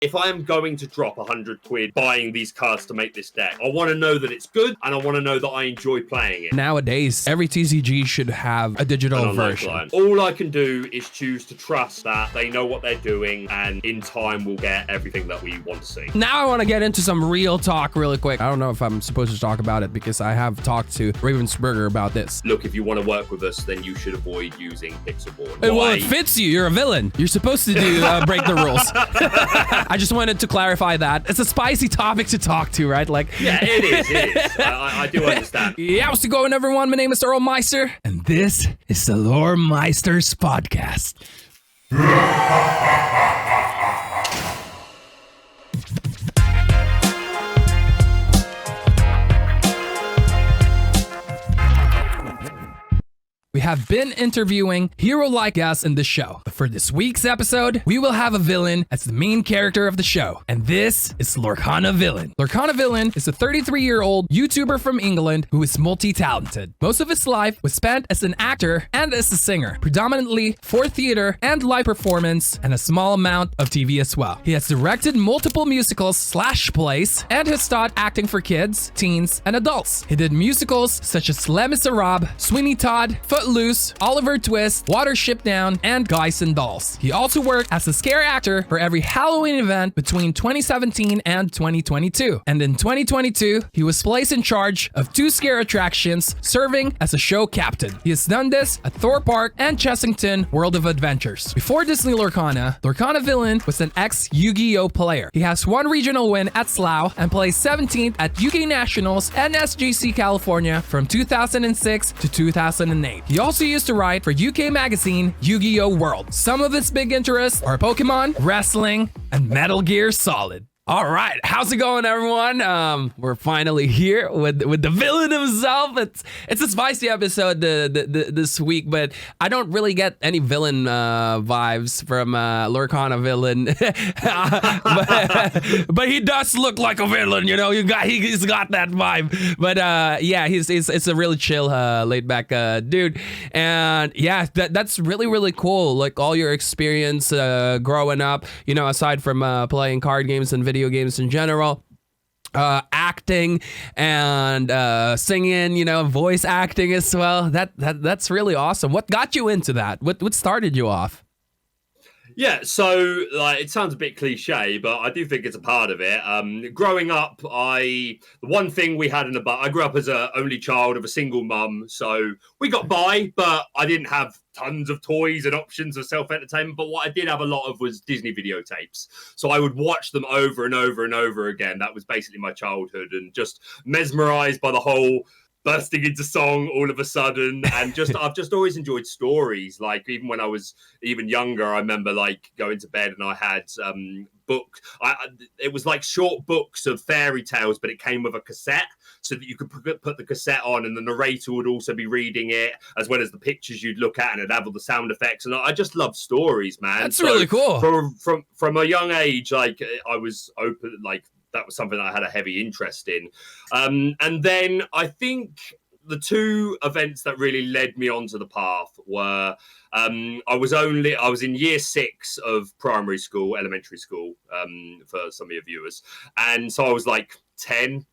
if I am going to drop 100 quid buying these cards to make this deck, I want to know that it's good, and I want to know that I enjoy playing it. Nowadays, every TCG should have a digital version. All I can do is choose to trust that they know what they're doing, and in time we'll get everything that we want to see. Now I want to get into some real talk really quick. I don't know if I'm supposed to talk about it because I have talked to Ravensburger about this. Look, if you want to work with us, then you should avoid using Pixelborn. Well, it fits you. You're a villain. You're supposed to do break the rules. I just wanted to clarify that. It's a spicy topic to talk to, right? Like, yeah, it is. I do understand. Yeah, how's it going, everyone? My name is Earlmeister, and this is the Loremeisters Podcast. We have been interviewing hero-like guests in the show, but for this week's episode, we will have a villain as the main character of the show, and this is Lorcana Villain. Lorcana Villain is a 33-year-old YouTuber from England who is multi-talented. Most of his life was spent as an actor and as a singer, predominantly for theater and live performance, and a small amount of TV as well. He has directed multiple musicals/plays and has taught acting for kids, teens, and adults. He did musicals such as Les Miserables, Sweeney Todd, Footloose, Oliver Twist, Watership Down, and Guys and Dolls. He also worked as a scare actor for every Halloween event between 2017 and 2022. And in 2022, he was placed in charge of 2 scare attractions, serving as a show captain. He has done this at Thorpe Park and Chessington World of Adventures. Before Disney Lorcana Villain was an ex-Yu-Gi-Oh player. He has 1 regional win at Slough and placed 17th at UK Nationals and SGC California from 2006 to 2008. He also used to write for UK magazine Yu-Gi-Oh! World. Some of his big interests are Pokemon, wrestling, and Metal Gear Solid. All right, how's it going, everyone? We're finally here with the villain himself. It's a spicy episode this week, but I don't really get any villain vibes from Lorcana Villain. but he does look like a villain, you know. He's got that vibe. But yeah, it's a really chill, laid back dude. And yeah, that's really cool. Like all your experience growing up, you know, aside from playing card games and video games in general, acting and singing, you know, voice acting as well. That's really awesome. What got you into that? What started you off? Yeah, so like it sounds a bit cliche, but I do think it's a part of it. Growing up, the one thing we had I grew up as an only child of a single mum, so we got by, but I didn't have tons of toys and options of self-entertainment. But what I did have a lot of was Disney videotapes. So I would watch them over and over and over again. That was basically my childhood, and just mesmerized by the whole bursting into song all of a sudden, and I've just always enjoyed stories. Like even when I was even younger, I remember like going to bed and I had it was like short books of fairy tales, but it came with a cassette so that you could put the cassette on, and the narrator would also be reading it as well as the pictures you'd look at, and it'd have all the sound effects. And I just love stories, man. That's really cool. From a young age, like I was open, like that was something that I had a heavy interest in. And then I think the 2 events that really led me onto the path were I was in year 6 of elementary school, for some of your viewers. And so I was like 10.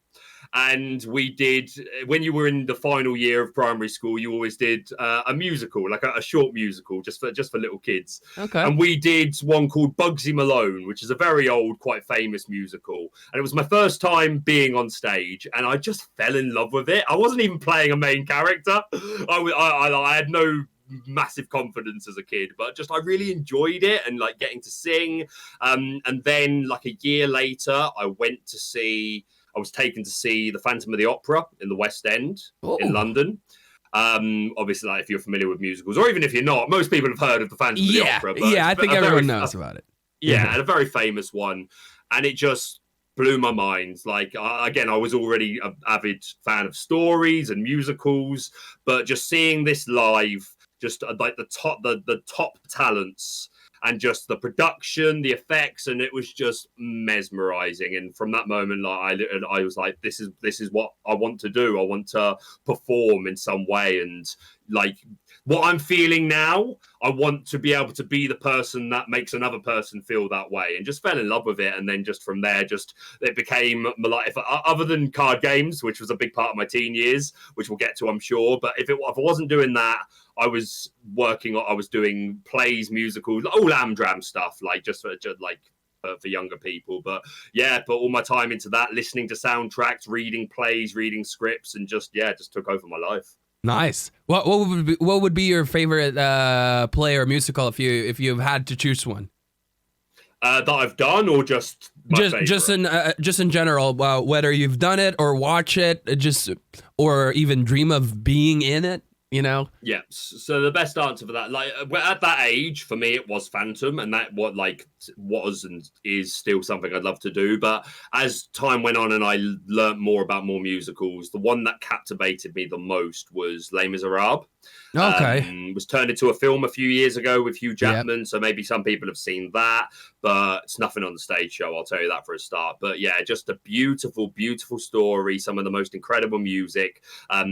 And we did, when you were in the final year of primary school, you always did a musical, like a short musical, just for little kids. Okay. And we did one called Bugsy Malone, which is a very old, quite famous musical. And it was my first time being on stage, and I just fell in love with it. I wasn't even playing a main character. I had no massive confidence as a kid, but just I really enjoyed it and like getting to sing. And then like a year later, I was taken to see The Phantom of the Opera in the West End in London. Obviously, like, if you're familiar with musicals, or even if you're not, most people have heard of The Phantom of the Opera. But I think everyone knows about it. Yeah, and a very famous one. And it just blew my mind. Like, again, I was already an avid fan of stories and musicals, but just seeing this live, just like the top talents, and just the production, the effects, and it was just mesmerizing. And from that moment, like I was like, this is what I want to do. I want to perform in some way. And like what I'm feeling now, I want to be able to be the person that makes another person feel that way, and just fell in love with it. And then just from there, just it became my life. Other than card games, which was a big part of my teen years, which we'll get to, I'm sure. But if I wasn't doing that, I was doing plays, musicals, all Amdram stuff, like just for younger people. But yeah, put all my time into that, listening to soundtracks, reading plays, reading scripts, and just took over my life. Nice. What would be your favorite play or musical if you've had to choose one? That I've done, or just in general, whether you've done it or watch it, or even dream of being in it. You know? Yeah. So the best answer for that, like at that age, for me, it was Phantom, and that was and is still something I'd love to do. But as time went on and I learned more about more musicals, the one that captivated me the most was Les Miserables. Okay. Was turned into a film a few years ago with Hugh Jackman, so maybe some people have seen that, but it's nothing on the stage show, I'll tell you that for a start. But yeah, just a beautiful, beautiful story, some of the most incredible music. I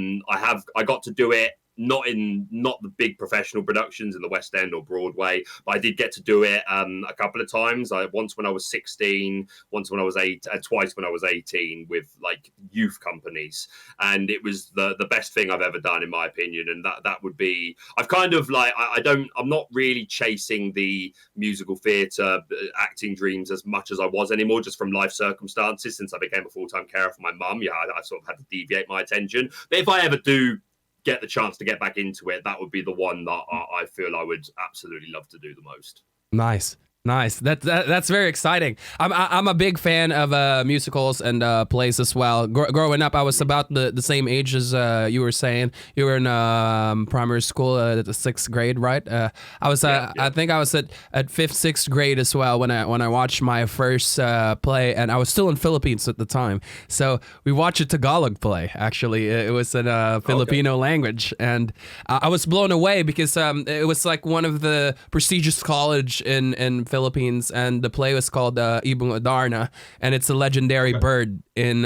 got to do it not the big professional productions in the West End or Broadway, but I did get to do it a couple of times. Once when I was 16, once when I was 8, twice when I was 18 with like youth companies, and it was the best thing I've ever done in my opinion. And that would be, I've kind of like I'm not really chasing the musical theatre acting dreams as much as I was anymore, just from life circumstances since I became a full-time carer for my mum. I sort of had to deviate my attention. But if I ever do get the chance to get back into it, that would be the one that I feel I would absolutely love to do the most. Nice. That's very exciting. I'm a big fan of musicals and plays as well. Growing up, I was about the same age as you were saying. You were in primary school at the 6th grade, right? I think I was at 5th, 6th grade as well when I watched my first play, and I was still in Philippines at the time. So we watched a Tagalog play. Actually, it was in Filipino language, and I was blown away because it was like one of the prestigious college in Philippines, and the play was called Ibong Adarna, and it's a legendary bird in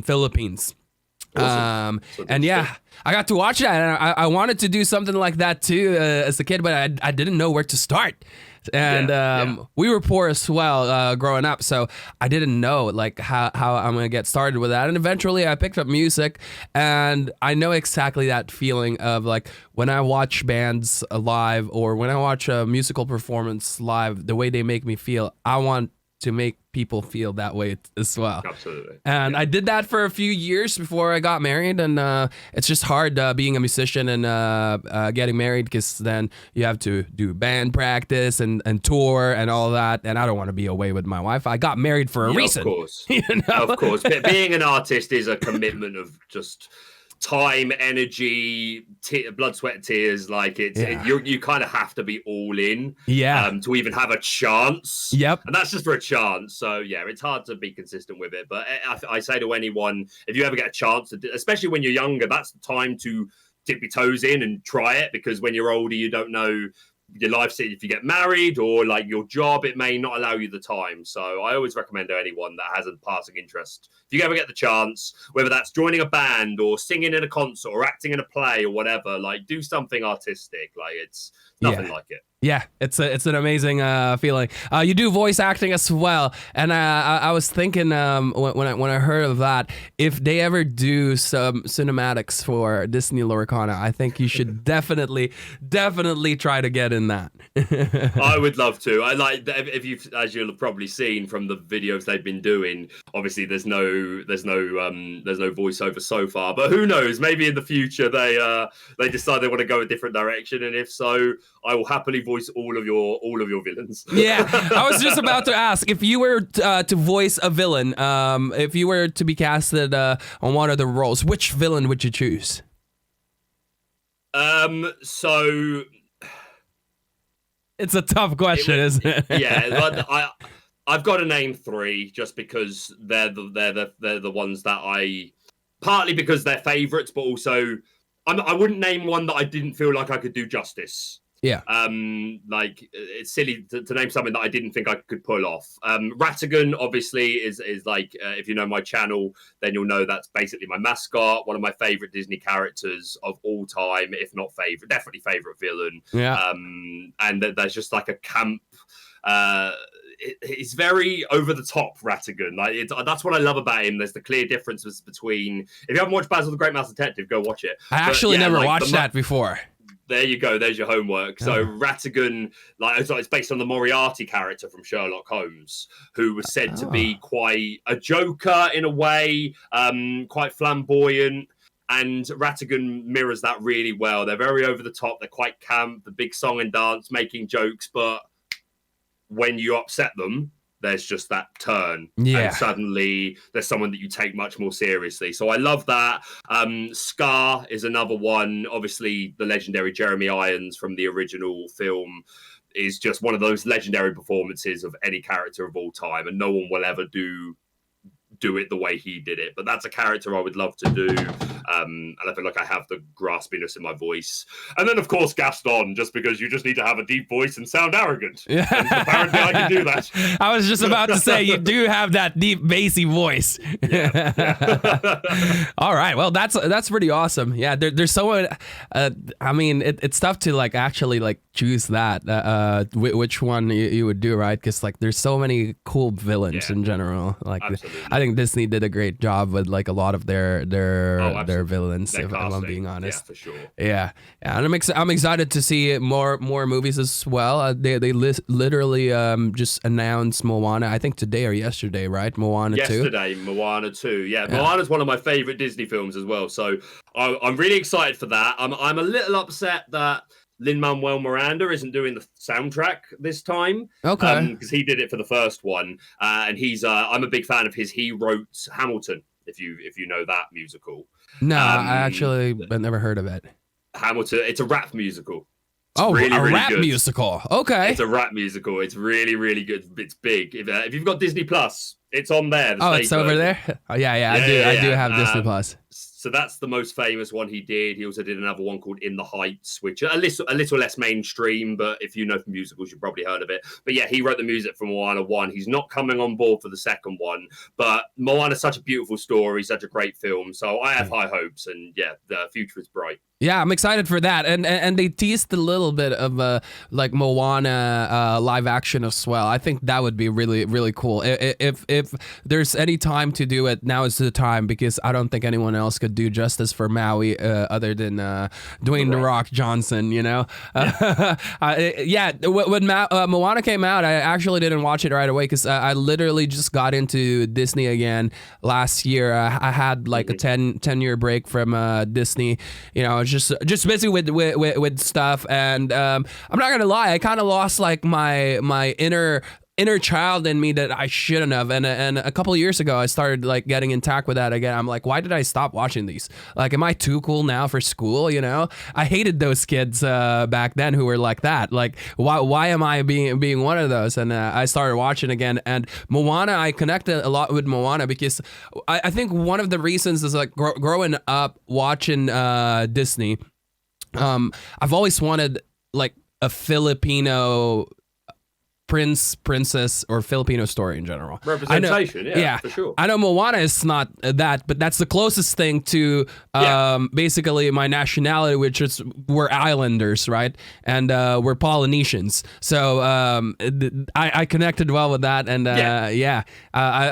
Philippines. Awesome. And yeah, I got to watch that, and I wanted to do something like that too as a kid, but I didn't know where to start. And we were poor as well growing up, so I didn't know like how I'm gonna get started with that. And eventually I picked up music, and I know exactly that feeling of like when I watch bands live or when I watch a musical performance live, the way they make me feel, I want to make people feel that way as well. Absolutely. And I did that for a few years before I got married, and it's just hard being a musician and getting married, because then you have to do band practice and tour and all that, and I don't want to be away with my wife. I got married for a reason. Of course. You know? Of course. Being an artist is a commitment of just time, energy, blood, sweat, tears. Like you kind of have to be all in to even have a chance. Yep. And that's just for a chance. So yeah, it's hard to be consistent with it. But I say to anyone, if you ever get a chance to, especially when you're younger, that's the time to dip your toes in and try it, because when you're older, you don't know your life, if you get married or like your job, it may not allow you the time. So I always recommend to anyone that has a passing interest, if you ever get the chance, whether that's joining a band or singing in a concert or acting in a play or whatever, like do something artistic. Like it's nothing like it. Yeah, it's an amazing feeling. You do voice acting as well, and I was thinking when I heard of that, if they ever do some cinematics for Disney Lorcana, I think you should definitely try to get in that. I would love to. I like if you've, as you'll have probably seen from the videos they've been doing. Obviously, there's no voiceover so far, but who knows? Maybe in the future they decide they want to go a different direction, and if so, I will happily voice all of your villains. Yeah, I was just about to ask, if you were to voice a villain, if you were to be casted on one of the roles, which villain would you choose? So it's a tough question, isn't it? Yeah, I've got to name 3 just because they're the ones that partly because they're favorites, but also I wouldn't name one that I didn't feel like I could do justice. Yeah. Like it's silly to name something that I didn't think I could pull off. Ratigan obviously is like if you know my channel, then you'll know that's basically my mascot, one of my favorite Disney characters of all time, if not favorite, definitely favorite villain. Yeah. And there's just like a camp. It's very over the top Ratigan. Like that's what I love about him. There's the clear differences between. If you haven't watched Basil the Great Mouse Detective, go watch it. I actually never watched that before. There you go. There's your homework. So Ratigan, like it's based on the Moriarty character from Sherlock Holmes, who was said to be quite a joker in a way, quite flamboyant. And Ratigan mirrors that really well. They're very over the top. They're quite camp, the big song and dance, making jokes. But when you upset them, there's just that turn. Yeah. And suddenly there's someone that you take much more seriously. So I love that. Scar is another one. Obviously, the legendary Jeremy Irons from the original film is just one of those legendary performances of any character of all time. And no one will ever do it the way he did it. But that's a character I would love to do. And I feel like I have the graspiness in my voice. And then, of course, Gaston, just because you just need to have a deep voice and sound arrogant. Yeah. And apparently I can do that. I was just about to say, you do have that deep, bassy voice. Yeah. All right. Well, that's pretty awesome. Yeah, there's so much. I mean, it's tough to like actually like choose that which one you would do, right? Because like there's so many cool villains in general. Like I think Disney did a great job with like a lot of their villains. If I'm being honest, yeah, for sure. Yeah, and I'm excited to see more movies as well. They literally just announced Moana. I think today or yesterday, right? Moana 2. Yesterday, Moana 2. Yeah, Moana's one of my favorite Disney films as well. So I'm really excited for that. I'm a little upset that Lin-Manuel Miranda isn't doing the soundtrack this time. Okay. Because he did it for the first one. And I'm a big fan of his. He wrote Hamilton, if you know that musical. No, I actually never heard of it. Hamilton, it's a rap musical. It's really, a really rap good. musical. Okay. It's a rap musical. It's really, really good. It's big. If you've got Disney Plus, it's on there. It's over there? Oh, yeah. I do have Disney Plus. So that's the most famous one he did. He also did another one called In the Heights, which a little less mainstream, but if you know from musicals, you've probably heard of it. But yeah, he wrote the music for Moana 1. He's not coming on board for the second one, but Moana's such a beautiful story, such a great film. So I have high hopes, and yeah, the future is bright. Yeah, I'm excited for that, and they teased a little bit of like Moana live action as well. I think that would be really, really cool. If there's any time to do it, now is the time, because I don't think anyone else could do justice for Maui other than Dwayne The Rock Johnson. You know, when Moana came out, I actually didn't watch it right away because I literally just got into Disney again last year. I had like a 10-year break from Disney. You know, just busy with stuff, and I'm not gonna lie, I kind of lost like my inner child in me that I shouldn't have, and a couple of years ago I started like getting intact with that again. I'm like, why did I stop watching these? Like, am I too cool now for school? You know, I hated those kids back then who were like that. Like, why am I being one of those? And I started watching again, and Moana, I connected a lot with Moana because I think one of the reasons is like growing up watching Disney, I've always wanted like a Filipino princess, or Filipino story in general. Representation, yeah, for sure. I know Moana is not that, but that's the closest thing to basically my nationality, which is we're islanders, right? And we're Polynesians. So I connected well with that, and I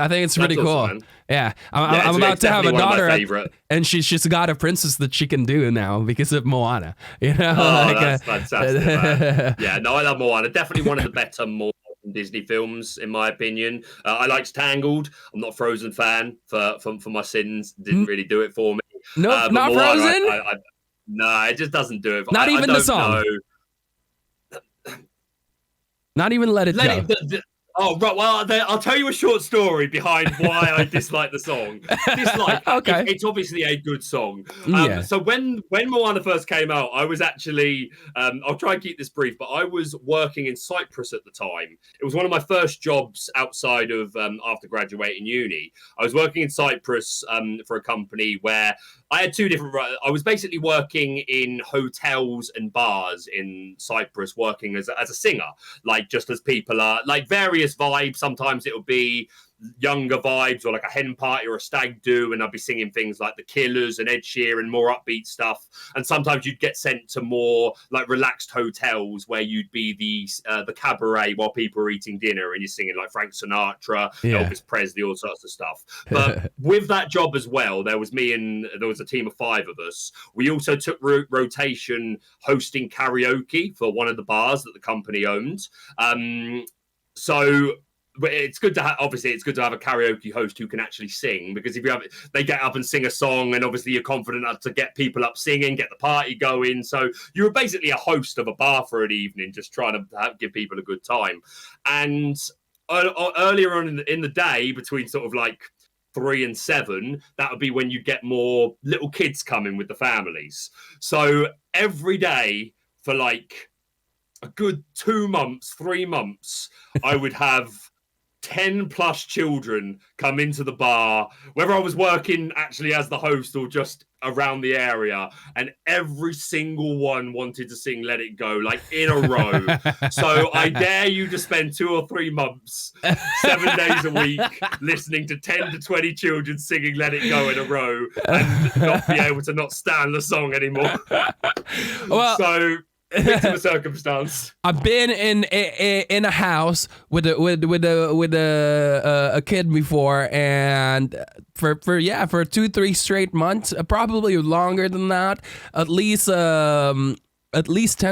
think it's really cool. Man. Yeah, I'm about to have a daughter, and she's got a princess that she can do now because of Moana. You know, that's fantastic. Man. Yeah, no, I love Moana. Definitely one of the better modern Disney films, in my opinion. I liked Tangled. I'm not a Frozen fan for my sins. Didn't really do it for me. No, not Moana, Frozen. No, it just doesn't do it. Not even the song. Not even Let It Go. Oh, right. Well, I'll tell you a short story behind why I dislike the song. Okay. It's obviously a good song. Yeah. So when Moana first came out, I was actually, I'll try and keep this brief, but I was working in Cyprus at the time. It was one of my first jobs outside of after graduating uni. I was working in Cyprus for a company where I had two different. I was basically working in hotels and bars in Cyprus, working as a singer, like just as people are like various vibes. Sometimes it would be younger vibes or like a hen party or a stag do, and I'd be singing things like The Killers and Ed Sheeran, more upbeat stuff. And sometimes you'd get sent to more like relaxed hotels where you'd be the cabaret while people are eating dinner and you're singing like Frank Sinatra, Elvis Presley, all sorts of stuff. But with that job as well, there was me and there was a team of 5 of us. We also took rotation hosting karaoke for one of the bars that the company owned. So it's good to have, obviously it's good to have a karaoke host who can actually sing, because if you have they get up and sing a song and obviously you're confident enough to get people up singing, get the party going. So you were basically a host of a bar for an evening, just trying to give people a good time. And earlier on in the day, between sort of like 3 and 7, that would be when you get more little kids coming with the families. So every day for like a good 2 months, 3 months, I would have 10 plus children come into the bar, whether I was working actually as the host or just around the area, and every single one wanted to sing Let It Go, like in a row. So I dare you to spend 2 or 3 months, 7 days a week, listening to 10 to 20 children singing Let It Go in a row and not be able to not stand the song anymore. Well, so victim of circumstance. I've been in a house with a kid before, and for 2-3 straight months, probably longer than that. At least 10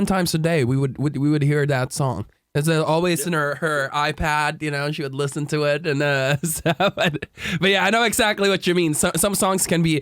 times a day, we would hear that song. It's always in her iPad, you know, she would listen to it and stuff. But yeah, I know exactly what you mean. Some songs can be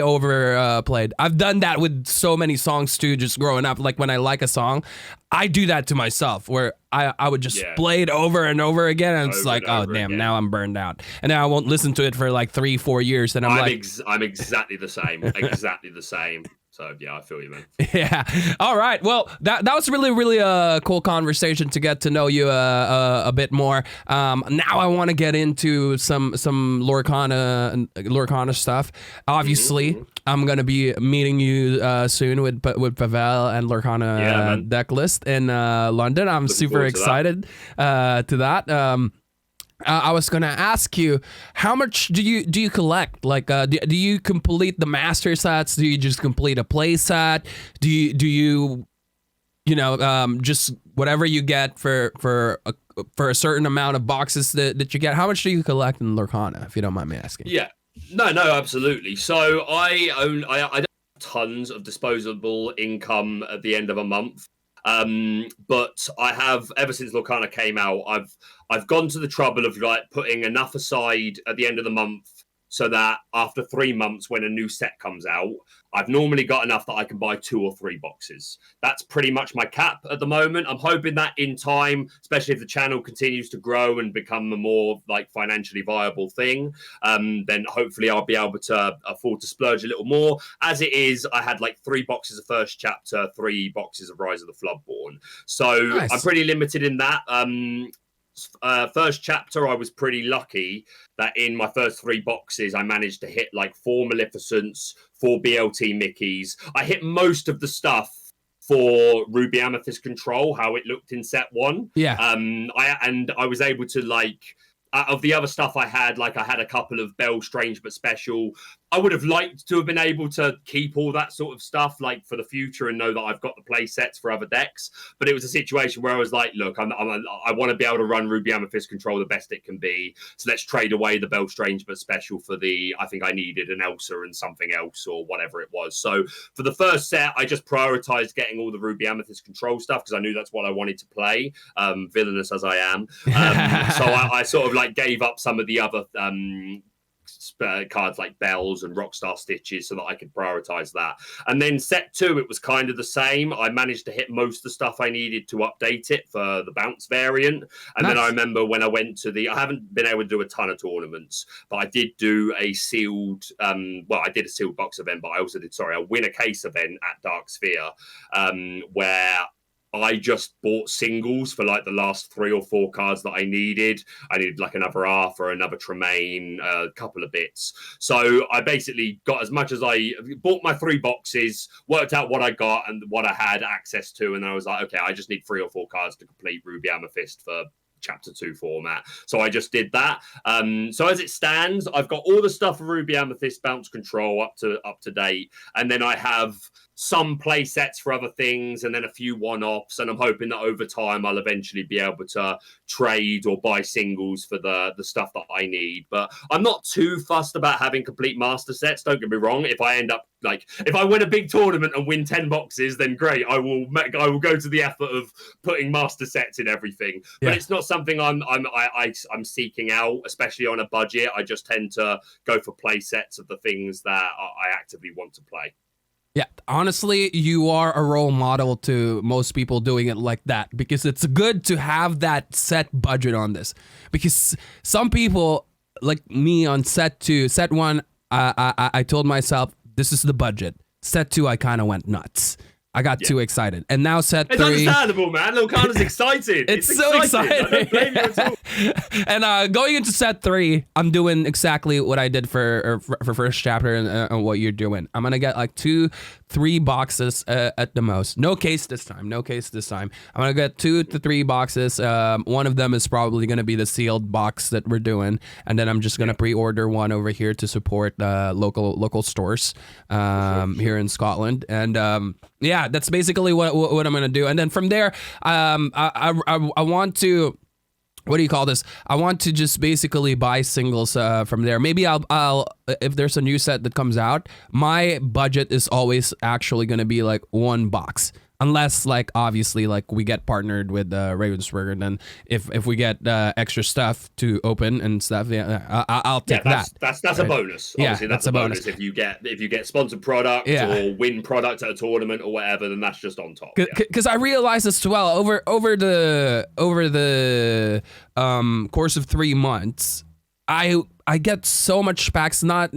overplayed. I've done that with so many songs too, just growing up. Like when I like a song, I do that to myself, where I would just play it over and over again, and it's like, oh damn, now I'm burned out, and now I won't listen to it for like 3-4 years, and I'm exactly the same, exactly the same. So yeah, I feel you, man. Yeah. All right. Well, that was really a cool conversation to get to know you a bit more. Now I want to get into some Lorcana stuff. Obviously, I'm gonna be meeting you soon with Pavel and Lorcana Decklist in London. I'm super excited to that. I was gonna ask you, how much do you collect? Like, do you complete the master sets? Do you just complete a play set? Do you just whatever you get for a certain amount of boxes that you get? How much do you collect in Lorcana, if you don't mind me asking? Yeah, no, absolutely. So I don't have tons of disposable income at the end of a month. But I have, ever since Lorcana came out, I've gone to the trouble of like putting enough aside at the end of the month so that after 3 months, when a new set comes out, I've normally got enough that I can buy 2 or 3 boxes. That's pretty much my cap at the moment. I'm hoping that in time, especially if the channel continues to grow and become a more like financially viable thing, then hopefully I'll be able to afford to splurge a little more. As it is, I had like 3 boxes of first chapter, 3 boxes of Rise of the Floodborn. So nice. I'm pretty limited in that. First chapter, I was pretty lucky that in my first 3 boxes, I managed to hit like 4 Maleficents, 4 BLT Mickeys. I hit most of the stuff for Ruby Amethyst Control, how it looked in set 1. Yeah. I was able to like, out of the other stuff I had a couple of Bell Strange but Special. I would have liked to have been able to keep all that sort of stuff like for the future and know that I've got the play sets for other decks. But it was a situation where I was like, look, I want to be able to run Ruby Amethyst Control the best it can be. So let's trade away the Bell Strange but Special for I think I needed an Elsa and something else or whatever it was. So for the first set, I just prioritized getting all the Ruby Amethyst Control stuff because I knew that's what I wanted to play, villainous as I am. So I sort of like gave up some of the other cards like Bells and Rockstar Stitches so that I could prioritize that. And then set 2, it was kind of the same. I managed to hit most of the stuff I needed to update it for the bounce variant. And then I remember when I went to I haven't been able to do a ton of tournaments, but I did do a sealed, I did a sealed box event, but I also did, a win a case event at Dark Sphere, where I just bought singles for like the last 3 or 4 cards that I needed. I needed like another Arthur, another Tremaine, a couple of bits. So I basically got as much as I bought my 3 boxes, worked out what I got and what I had access to. And I was like, okay, I just need 3 or 4 cards to complete Ruby Amethyst for Chapter 2 format. So I just did that. So as it stands, I've got all the stuff for Ruby Amethyst bounce control up to date. And then I have some play sets for other things and then a few one-offs. And I'm hoping that over time I'll eventually be able to trade or buy singles for the stuff that I need. But I'm not too fussed about having complete master sets. Don't get me wrong. If I end up if I win a big tournament and win 10 boxes, then great. I will go to the effort of putting master sets in everything. Yeah. But it's not something I'm seeking out, especially on a budget. I just tend to go for play sets of the things that I actively want to play. Yeah, honestly, you are a role model to most people doing it like that, because it's good to have that set budget on this. Because some people, like me on set 2, set 1, I told myself, this is the budget. Set 2, I kind of went nuts. I got too excited. And now set 3... It's understandable, man. Lorcana's excited. It's so exciting. I don't blame you at all. And going into set 3, I'm doing exactly what I did for first chapter and what you're doing. I'm going to get like 2-3 boxes at the most. No case this time. I'm going to get 2 to 3 boxes. One of them is probably going to be the sealed box that we're doing. And then I'm just going to pre-order one over here to support local stores here in Scotland. And yeah, that's basically what I'm going to do. And then from there, I want to... What do you call this? I want to just basically buy singles from there. Maybe I'll if there's a new set that comes out, my budget is always actually going to be like 1 box. Unless, like, obviously, like, we get partnered with Ravensburger, and then if we get extra stuff to open and stuff, I'll take that. That's right? A bonus. Obviously, that's a bonus. If you get sponsored product or win product at a tournament or whatever, then that's just on top. Because I realized as well over the course of 3 months, I get so much packs, not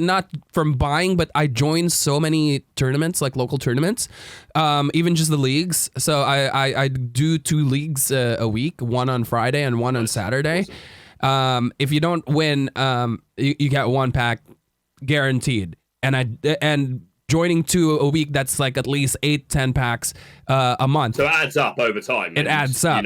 from buying, but I join so many tournaments, like local tournaments, even just the leagues. So I do 2 leagues a week, one on Friday and one on Saturday. Awesome. If you don't win, you get 1 pack guaranteed. And joining 2 a week, that's like at least 8-10 packs a month. So it adds up over time. It adds up.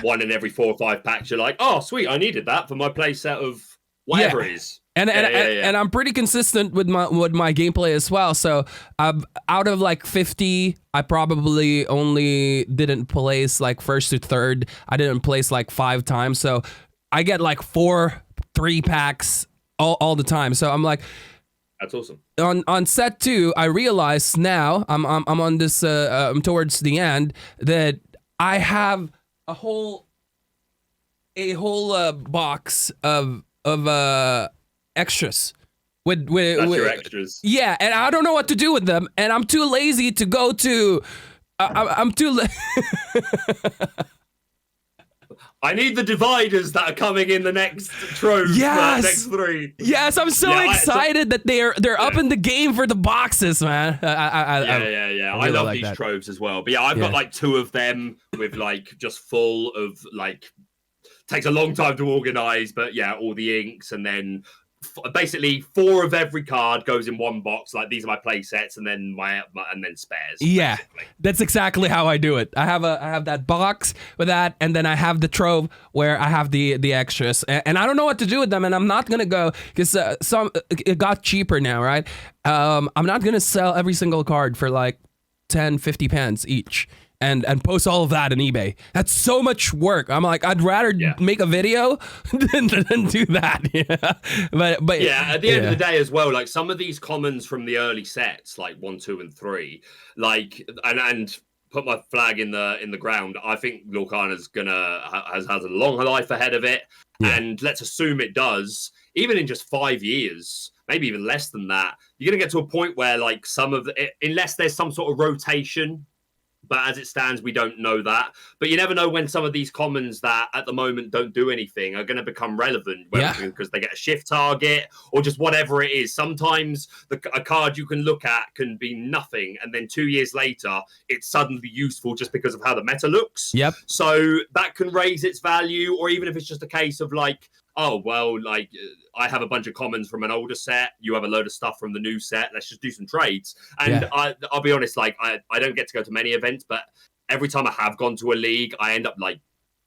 One in every 4 or 5 packs, you're like, oh, sweet, I needed that for my play set of whatever it is. And I'm pretty consistent with my gameplay as well. So out of like 50, I probably only didn't place like first to third. I didn't place like 5 times. So I get like 3 packs all the time. So I'm like, that's awesome. On set 2, I realized now I'm on this I'm towards the end that I have a whole box of extras with your extras. Yeah, and I don't know what to do with them, and I'm too lazy to go to I'm too I need the dividers that are coming in the next trove. Yes. Next 3. Yes, I'm so excited that they're up in the game for the boxes, man. I love like these troves as well. But I've got like 2 of them with like just full of like, takes a long time to organize, but all the inks, and then basically 4 of every card goes in 1 box. Like, these are my play sets, and then and then spares. Yeah, basically. That's exactly how I do it. I have that box with that, and then I have the trove where I have the extras, and I don't know what to do with them. And I'm not gonna go because it got cheaper now, right? I'm not gonna sell every single card for like 10-50 pence each. And post all of that on eBay. That's so much work. I'm like, I'd rather make a video than do that. But at the end of the day as well, like some of these commons from the early sets, like 1, 2, and 3, like and put my flag in the ground. I think Lorcana's has a long life ahead of it, and let's assume it does. even in just 5 years, maybe even less than that, you're going to get to a point where like some of the, unless there's some sort of rotation, but as it stands, we don't know that. But you never know when some of these commons that at the moment don't do anything are going to become relevant, because they get a shift target or just whatever it is. Sometimes a card you can look at can be nothing, and then 2 years later, it's suddenly useful just because of how the meta looks. Yep. So that can raise its value, or even if it's just a case of like, oh, well, like I have a bunch of commons from an older set. You have a load of stuff from the new set. Let's just do some trades. And I'll be honest, like I don't get to go to many events, but every time I have gone to a league, I end up like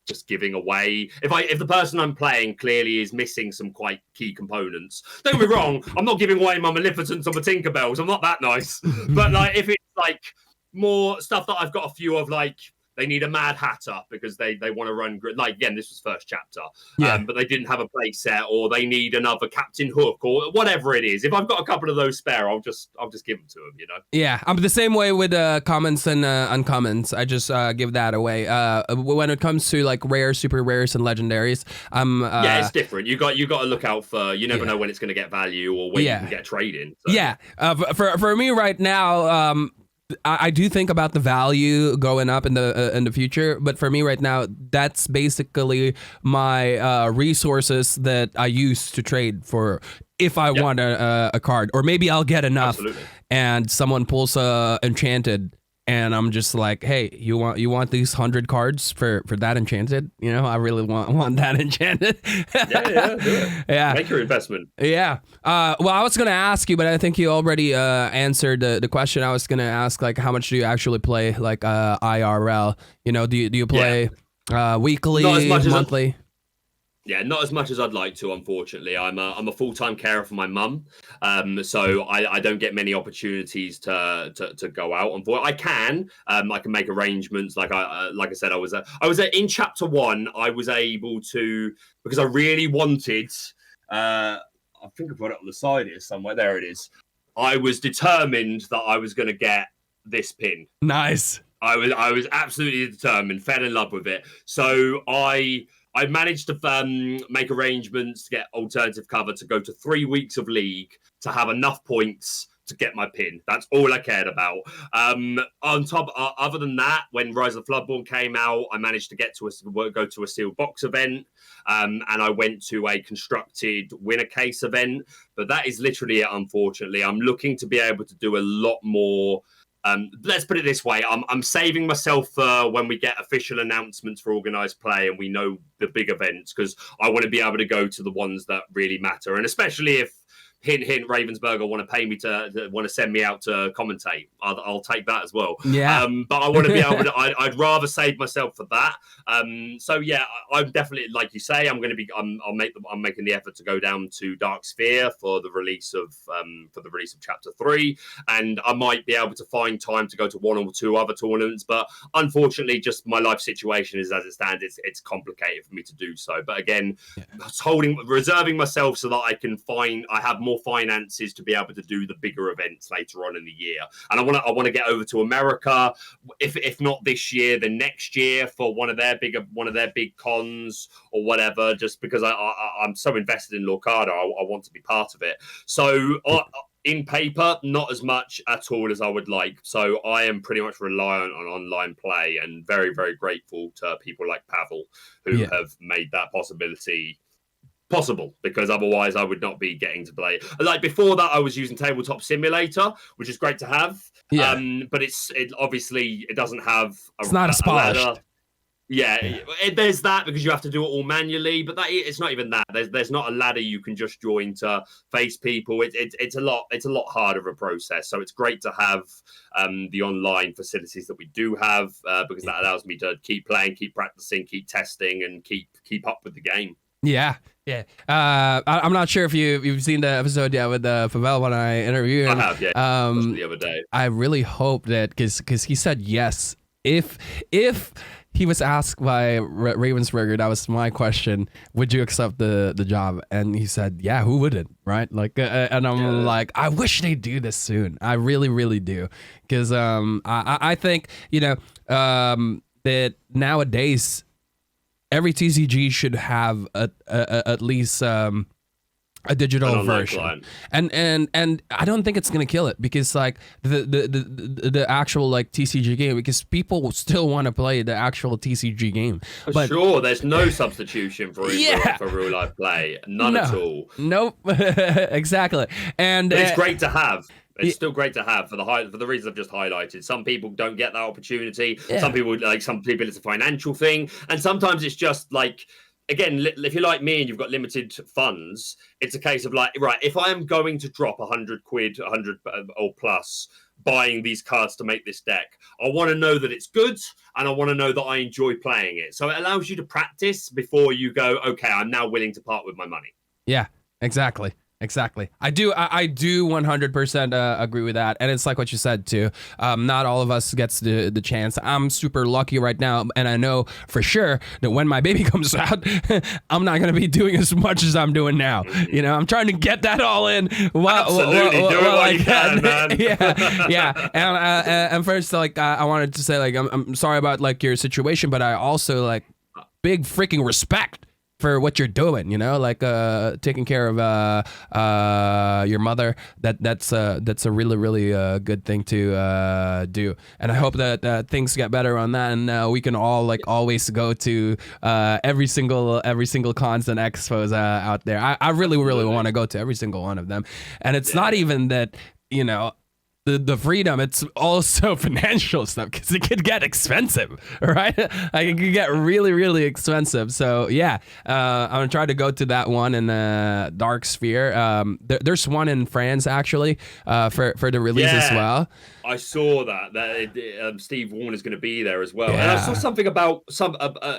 just giving away. If the person I'm playing clearly is missing some quite key components, don't get me wrong, I'm not giving away my Maleficents or my Tinkerbells. I'm not that nice. But like if it's like more stuff that I've got a few of, like they need a Mad Hatter because they want to run like, again, this was first chapter, but they didn't have a play set, or they need another Captain Hook or whatever it is. If I've got a couple of those spare, I'll just give them to them, you know. Yeah, I'm the same way with commons and uncommons. I just give that away. When it comes to like rare, super rares, and legendaries, it's different. You got to look out for. You never know when it's going to get value or when you can get trade in. So. Yeah, for me right now. I do think about the value going up in the future, but for me right now, that's basically my resources that I use to trade for if I want a card, or maybe I'll get enough and someone pulls enchanted. And I'm just like, hey, you want these 100 cards for that enchanted? You know, I really want that enchanted. Do it. Yeah. Make your investment. Yeah. Well, I was gonna ask you, but I think you already answered the question. I was gonna ask, like, how much do you actually play, like IRL? You know, do you play weekly, monthly? Yeah, not as much as I'd like to, unfortunately. I'm a full-time carer for my mum, so I don't get many opportunities to go out. I can make arrangements. Like I said, I was in chapter 1. I was able to, because I really wanted. I think I've got it on the side here somewhere. There it is. I was determined that I was going to get this pin. Nice. I was absolutely determined. Fell in love with it. So I managed to make arrangements to get alternative cover to go to 3 weeks of league to have enough points to get my pin. That's all I cared about. On top, other than that, when Rise of the Floodborn came out, I managed to go to a sealed box event, and I went to a constructed winner case event. But that is literally it, unfortunately. I'm looking to be able to do a lot more. Let's put it this way. I'm saving myself for when we get official announcements for organized play and we know the big events, because I want to be able to go to the ones that really matter. And especially if, hint, hint, Ravensburger want to pay me want to send me out to commentate, I'll take that as well. Yeah. But I want to be able to, I'd rather save myself for that. So yeah, I'm definitely, like you say, I'm making the effort to go down to Dark Sphere for the release of chapter 3, and I might be able to find time to go to 1 or 2 other tournaments. But unfortunately, just my life situation is as it stands. It's complicated for me to do so. But again, reserving myself so that I have more finances to be able to do the bigger events later on in the year. And I want to get over to America, if not this year, then next year, for one of their big cons or whatever, just because I'm so invested in Lorcana, I want to be part of it. So in paper, not as much at all as I would like. So I am pretty much reliant on online play, and very, very grateful to people like Pavel who have made that possible, because otherwise I would not be getting to play. Like before that, I was using Tabletop Simulator, which is great to have. But it obviously doesn't have. It's not as polished. There's that, because you have to do it all manually. But it's not even that. There's not a ladder you can just join to face people. It's a lot harder of a process. So it's great to have the online facilities that we do have, because that allows me to keep playing, keep practicing, keep testing, and keep up with the game. Yeah. I'm not sure if you've seen the episode yet with Pavel when I interviewed him. I have, yeah. The other day. I really hope that, because he said yes. If he was asked by Ravensburger, that was my question, would you accept the job? And he said, yeah, who wouldn't, right? Like, and I'm like, I wish they'd do this soon. I really, really do. Because I think, that nowadays, every TCG should have at least a digital version, client. and I don't think it's gonna kill it, because like the actual like TCG game, because people still want to play the actual TCG game. But sure, there's no substitution for real life play, none at all. Nope. Exactly. And but it's great to have. It's still great to have for the reasons I've just highlighted. Some people don't get that opportunity. Yeah. Some people it's a financial thing, and sometimes it's just like, again, if you're like me and you've got limited funds, it's a case of like, right, if I am going to drop 100 quid, 100 or plus, buying these cards to make this deck, I want to know that it's good, and I want to know that I enjoy playing it. So it allows you to practice before you go, okay, I'm now willing to part with my money. Yeah, exactly. I do 100% agree with that. And it's like what you said too. Not all of us gets the chance. I'm super lucky right now, and I know for sure that when my baby comes out, I'm not going to be doing as much as I'm doing now. You know, I'm trying to get that all in. Absolutely, do it while you can, man. Yeah. And first, like, I wanted to say, like, I'm sorry about like your situation, but I also like big freaking respect for what you're doing, you know, like taking care of your mother. That's a really good thing to do, and I hope that things get better on that, and we can all like always go to every single cons and expos out there. I really want to go to every single one of them, and it's not even that, you know, the freedom, it's also financial stuff, because it could get expensive, right? Like, it could get really expensive. So yeah, I'm gonna try to go to that one in Dark Sphere. There's one in France actually for the release as well. I saw that Steve Warner's going to be there as well, and I saw something about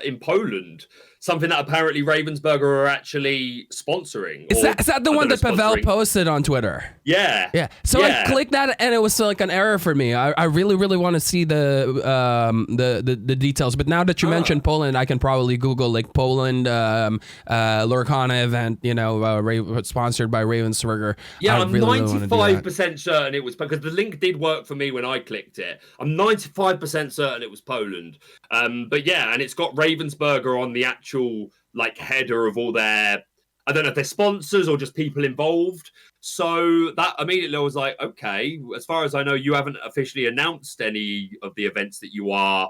in Poland, something that apparently Ravensburger are actually sponsoring. Is that the one that Pavel posted on Twitter? Yeah. So I clicked that, and it was like an error for me. I really want to see the details. But now that you mentioned Poland, I can probably Google like Poland Lorcana event, you know, sponsored by Ravensburger. Yeah, I'm 95% certain it was, because the link did work for me when I clicked it. I'm 95% certain it was Poland. But yeah, and it's got Ravensburger on the actual like header of all their, I don't know if they're sponsors or just people involved. So that immediately I was like, okay, as far as I know, you haven't officially announced any of the events that you are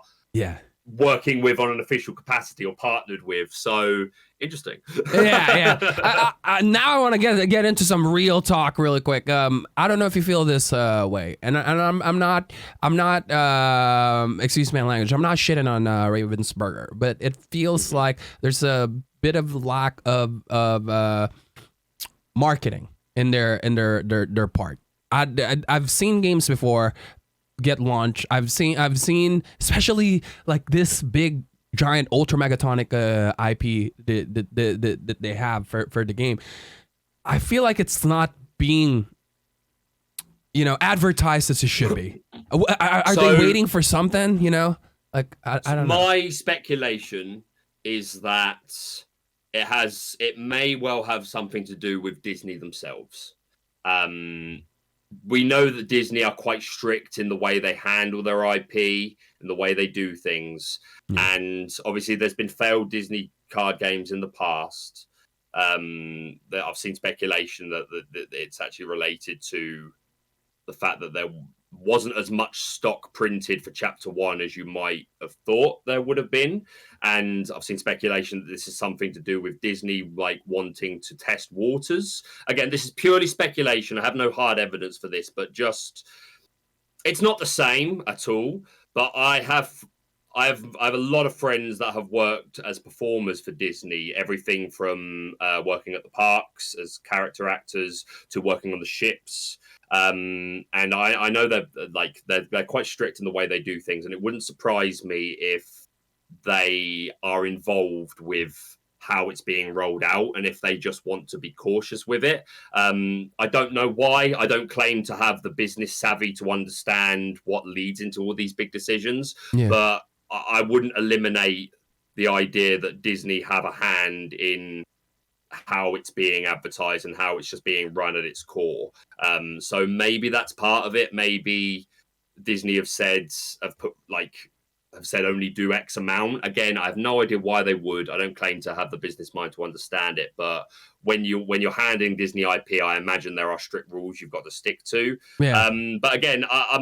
working with on an official capacity or partnered with. So interesting. Yeah. Now I want to get into some real talk really quick. I don't know if you feel this way, and I'm not excuse my language, I'm not shitting on Ravensburger, but it feels like there's a bit of lack of marketing in their part. I've seen games before get launched. I've seen especially like this big giant ultra megatonic IP that they have for the game. I feel like it's not being, you know, advertised as it should be. Are they waiting for something, you know? Like I don't know. My speculation is that it may well have something to do with Disney themselves. We know that Disney are quite strict in the way they handle their IP and the way they do things. Yeah. And obviously there's been failed Disney card games in the past. That I've seen speculation that it's actually related to the fact that there wasn't as much stock printed for Chapter 1 as you might have thought there would have been. And I've seen speculation that this is something to do with Disney like wanting to test waters. Again, this is purely speculation. I have no hard evidence for this, but just it's not the same at all. But I have a lot of friends that have worked as performers for Disney, everything from working at the parks as character actors to working on the ships. And I know that they're quite strict in the way they do things, and it wouldn't surprise me if they are involved with how it's being rolled out and if they just want to be cautious with it. I don't know why. I don't claim to have the business savvy to understand what leads into all these big decisions, but I wouldn't eliminate the idea that Disney have a hand in how it's being advertised and how it's just being run at its core. So maybe that's part of it. Maybe Disney have put like have said only do X amount. Again, I have no idea why they would. I don't claim to have the business mind to understand it, but when you're handing Disney IP, I imagine there are strict rules you've got to stick to. Yeah. But again, I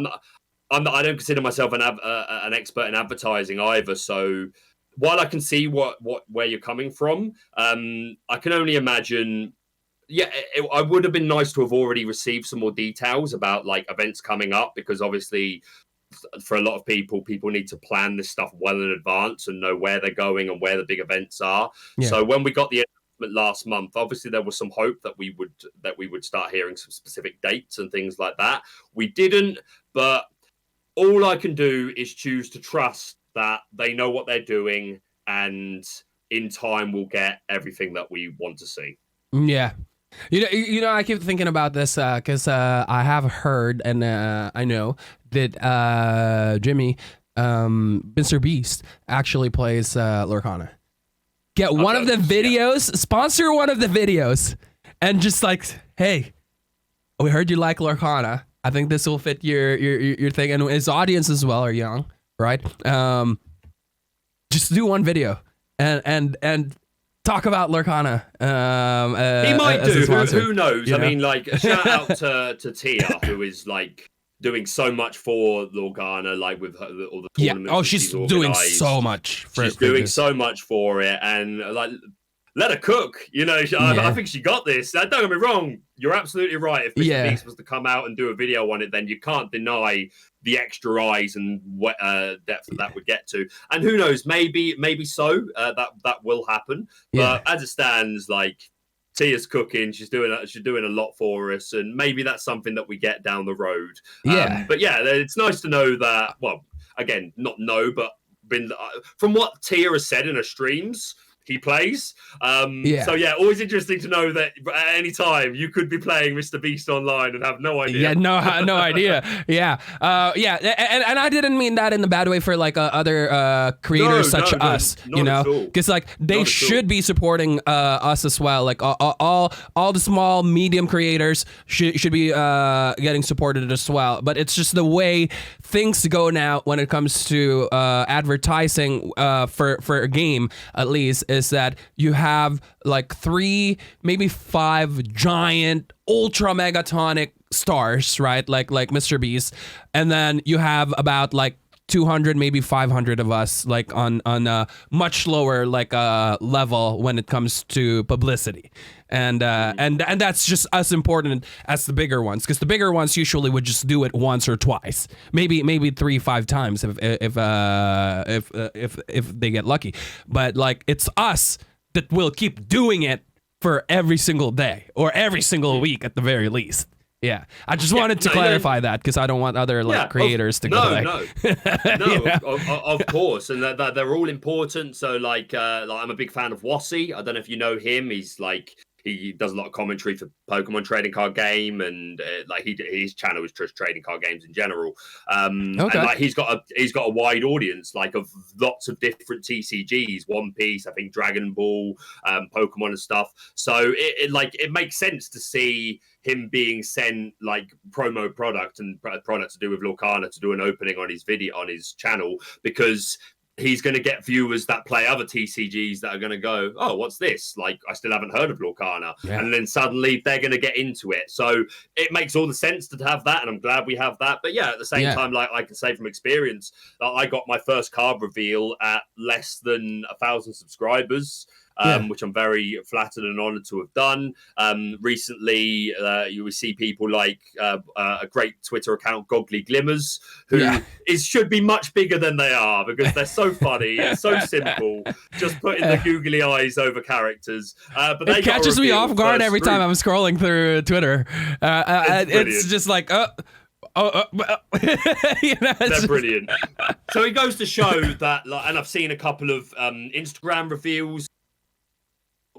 don't consider myself an expert in advertising either. So while I can see where you're coming from, I can only imagine. Yeah, I would have been nice to have already received some more details about like events coming up, because obviously for a lot of people need to plan this stuff well in advance and know where they're going and where the big events are. Yeah. So when we got the announcement last month, obviously there was some hope that we would start hearing some specific dates and things like that. We didn't, but all I can do is choose to trust that they know what they're doing, and in time we'll get everything that we want to see. Yeah. You know, I keep thinking about this because I have heard and I know that Jimmy, Mr. Beast, actually plays Lorcana. Get one of the videos, sponsor one of the videos, and just like, hey, we heard you like Lorcana. I think this will fit your thing, and his audience as well are young, right? Just do one video and talk about Lorcana. He might do. Who knows? You know? I mean, like, shout out to Tia, who is like doing so much for Lorcana, like with all the tournaments. Yeah. Oh, she's doing so much. She's doing so much for it, and like, let her cook. You know, I think she got this. Don't get me wrong. You're absolutely right. If Mr. Beast was to come out and do a video on it, then you can't deny the extra eyes and depth that would get to. And who knows? Maybe so. That will happen. But as it stands, like, Tia's cooking. She's doing a lot for us, and maybe that's something that we get down the road. But yeah, it's nice to know that. Well, again, not know, but from what Tia has said in her streams, he plays. So yeah, always interesting to know that at any time you could be playing Mr. Beast online and have no idea. Yeah, no idea. Yeah. And I didn't mean that in the bad way for like other creators such us, you know, because like they should be supporting us as well. Like all the small, medium creators should be getting supported as well. But it's just the way things go now when it comes to advertising for a game, at least, is that you have like 3, maybe 5 giant ultra megatonic stars, right? Like Mr. Beast, and then you have about like 200, maybe 500 of us, like on a much lower like level when it comes to publicity, and that's just as important as the bigger ones, because the bigger ones usually would just do it once or twice, maybe 3-5 times if they get lucky. But like, it's us that will keep doing it for every single day or every single week at the very least. Yeah, I just wanted to clarify that, because I don't want other creators to go like... Of course, and that they're all important. So like I'm a big fan of Wasi. I don't know if you know him. He's like, he does a lot of commentary for Pokemon trading card game, and like his channel is just trading card games in general. And like he's got a wide audience, like of lots of different TCGs, One Piece, I think Dragon Ball, Pokemon and stuff. So it makes sense to see him being sent like promo product and product to do with Lorcana to do an opening on his video on his channel, because he's going to get viewers that play other TCGs that are going to go, oh, what's this? Like, I still haven't heard of Lorcana. Yeah. And then suddenly they're going to get into it. So it makes all the sense to have that, and I'm glad we have that. But yeah, at the same time, like I can say from experience, I got my first card reveal at less than 1,000 subscribers. Which I'm very flattered and honored to have done. Recently, you will see people like a great Twitter account, Goggly Glimmers, who should be much bigger than they are, because they're so funny. It's so simple. Just putting the googly eyes over characters. But it catches me off guard every time I'm scrolling through Twitter. It's just like, you know, they're brilliant. So it goes to show that, like, and I've seen a couple of Instagram reveals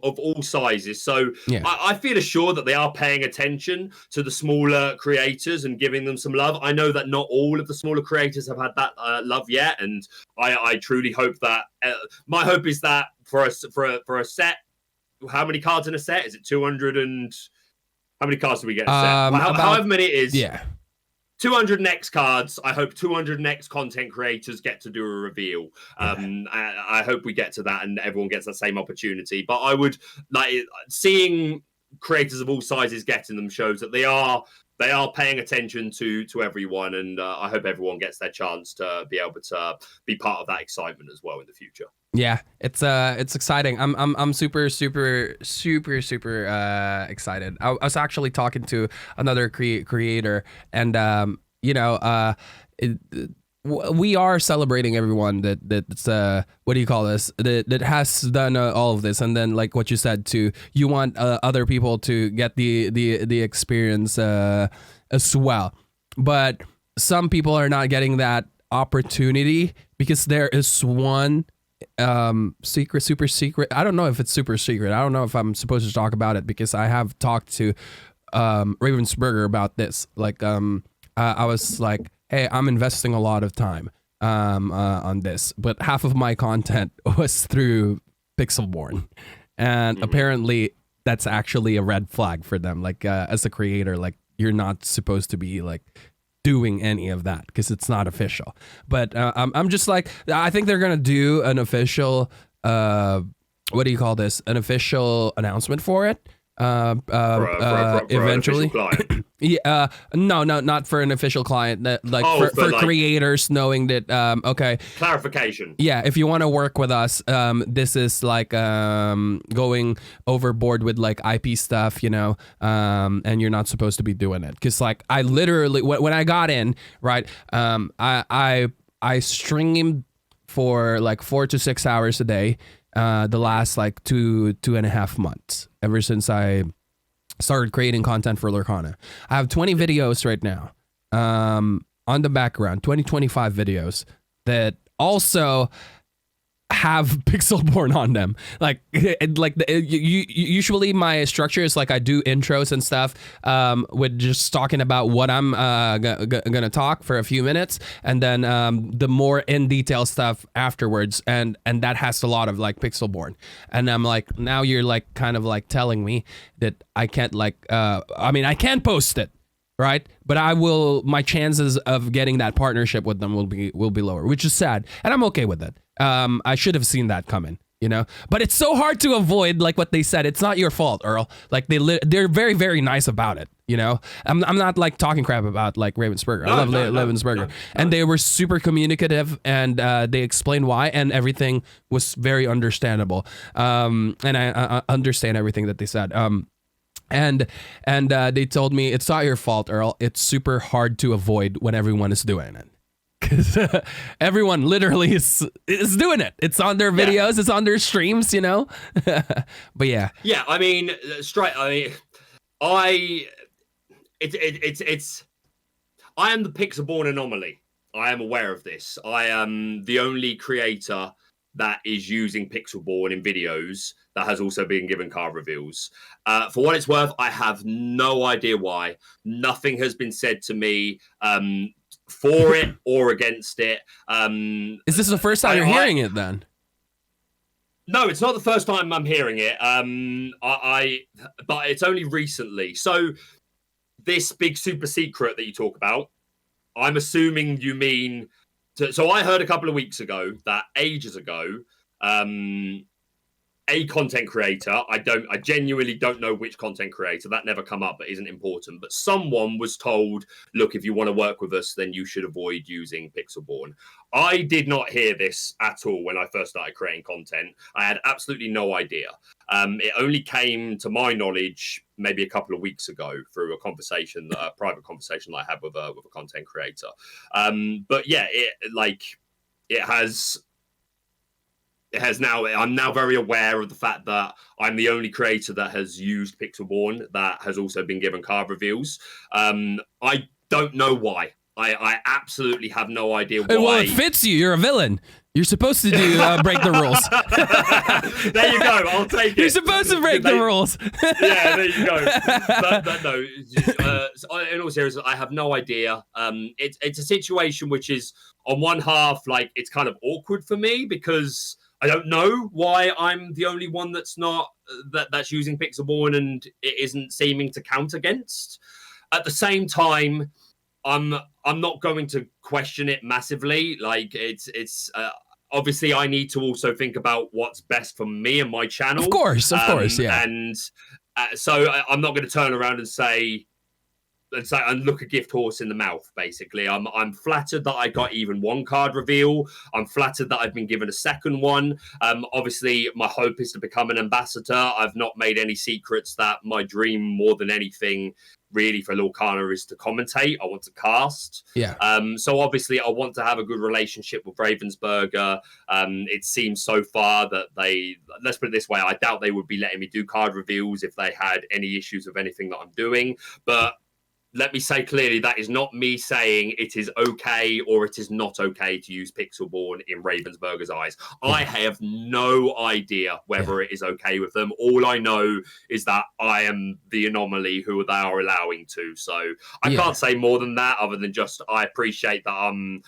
of all sizes. So I feel assured that they are paying attention to the smaller creators and giving them some love. I know that not all of the smaller creators have had that love yet, and I truly hope that my hope is that for a set, how many cards in a set? Is it 200 and how many cards do we get in a set? However many it is. Yeah. 200 next cards. I hope 200 next content creators get to do a reveal. I hope we get to that and everyone gets that same opportunity. But I would like seeing creators of all sizes getting them shows that they are paying attention to everyone, and I hope everyone gets their chance to be able to be part of that excitement as well in the future. Yeah, it's exciting. I'm super excited. I was actually talking to another creator, and we are celebrating everyone that's what do you call this, that has done all of this, and then like what you said too, you want other people to get the experience as well, but some people are not getting that opportunity because there is one super secret. I don't know if it's super secret. I don't know if I'm supposed to talk about it because I have talked to Ravensburger about this. Like I was like, hey, I'm investing a lot of time on this, but half of my content was through Pixelborn, and apparently that's actually a red flag for them. Like as a creator, like you're not supposed to be like doing any of that because it's not official. But I'm just like, I think they're gonna do an official what do you call this, an official announcement for it eventually. Yeah, no, not for an official client. Like for creators knowing that okay. Clarification. Yeah, if you want to work with us, this is like going overboard with like IP stuff, you know, and you're not supposed to be doing it. Because like I literally when I got in, right, I streamed for like 4 to 6 hours a day. The last like 2.5 months, ever since I started creating content for Lorcana. I have 20 videos right now on the background, 25 videos that also have Pixelborn on them. Usually my structure is like I do intros and stuff with just talking about what I'm gonna talk for a few minutes, and then the more in detail stuff afterwards, and that has a lot of like Pixelborn. And I'm like, now you're like kind of like telling me that I can't like I mean I can post it, right? But my chances of getting that partnership with them will be lower, which is sad, and I'm okay with it. I should have seen that coming, you know, but it's so hard to avoid. Like what they said, it's not your fault, Earl. Like they're very, very nice about it. You know, I'm not like talking crap about like Ravensburger. I love Ravensburger, and they were super communicative, and they explained why, and everything was very understandable. And I understand everything that they said. And they told me it's not your fault, Earl. It's super hard to avoid when everyone is doing it. Because everyone literally is doing it. It's on their videos, it's on their streams, you know. But yeah. Yeah, I mean, I am the Pixelborn anomaly. I am aware of this. I am the only creator that is using Pixelborn in videos that has also been given card reveals. For what it's worth, I have no idea why. Nothing has been said to me for it or against it. Is this the first time you're hearing it then? No, it's not the first time I'm hearing it. But it's only recently. So this big super secret that you talk about, I'm assuming you mean. So I heard a couple of weeks ago that ages ago, a content creator, I genuinely don't know which content creator, that never come up, but isn't important, but someone was told, look, if you want to work with us, then you should avoid using Pixelborn. I did not hear this at all when I first started creating content. I had absolutely no idea. It only came to my knowledge maybe a couple of weeks ago through a conversation, a private conversation that I had with a content creator. But yeah, it has now. I'm now very aware of the fact that I'm the only creator that has used Pixelborn that has also been given card reveals. I don't know why. I absolutely have no idea why. Well, it fits you. You're a villain. You're supposed to break the rules. There you go. I'll take it. You're supposed to break the rules. Yeah, there you go. But no, in all seriousness, I have no idea. It's a situation which is, on one half, like, it's kind of awkward for me because I don't know why I'm the only one that's not that's using Pixelborn and it isn't seeming to count against. At the same time, I'm not going to question it massively. Like it's obviously I need to also think about what's best for me and my channel. Of course, yeah. And so I'm not going to turn around and say and look a gift horse in the mouth. Basically, I'm flattered that I got even one card reveal. I'm flattered that I've been given a second one. Obviously, my hope is to become an ambassador. I've not made any secrets that my dream, more than anything, really for Lorcana is to commentate. I want to cast. Yeah. So obviously, I want to have a good relationship with Ravensburger. It seems so far that let's put it this way, I doubt they would be letting me do card reveals if they had any issues with anything that I'm doing. But let me say clearly, that is not me saying it is okay or it is not okay to use Pixelborn in Ravensburger's eyes. I have no idea whether it is okay with them. All I know is that I am the anomaly who they are allowing to. So I can't say more than that, other than just I appreciate that I'm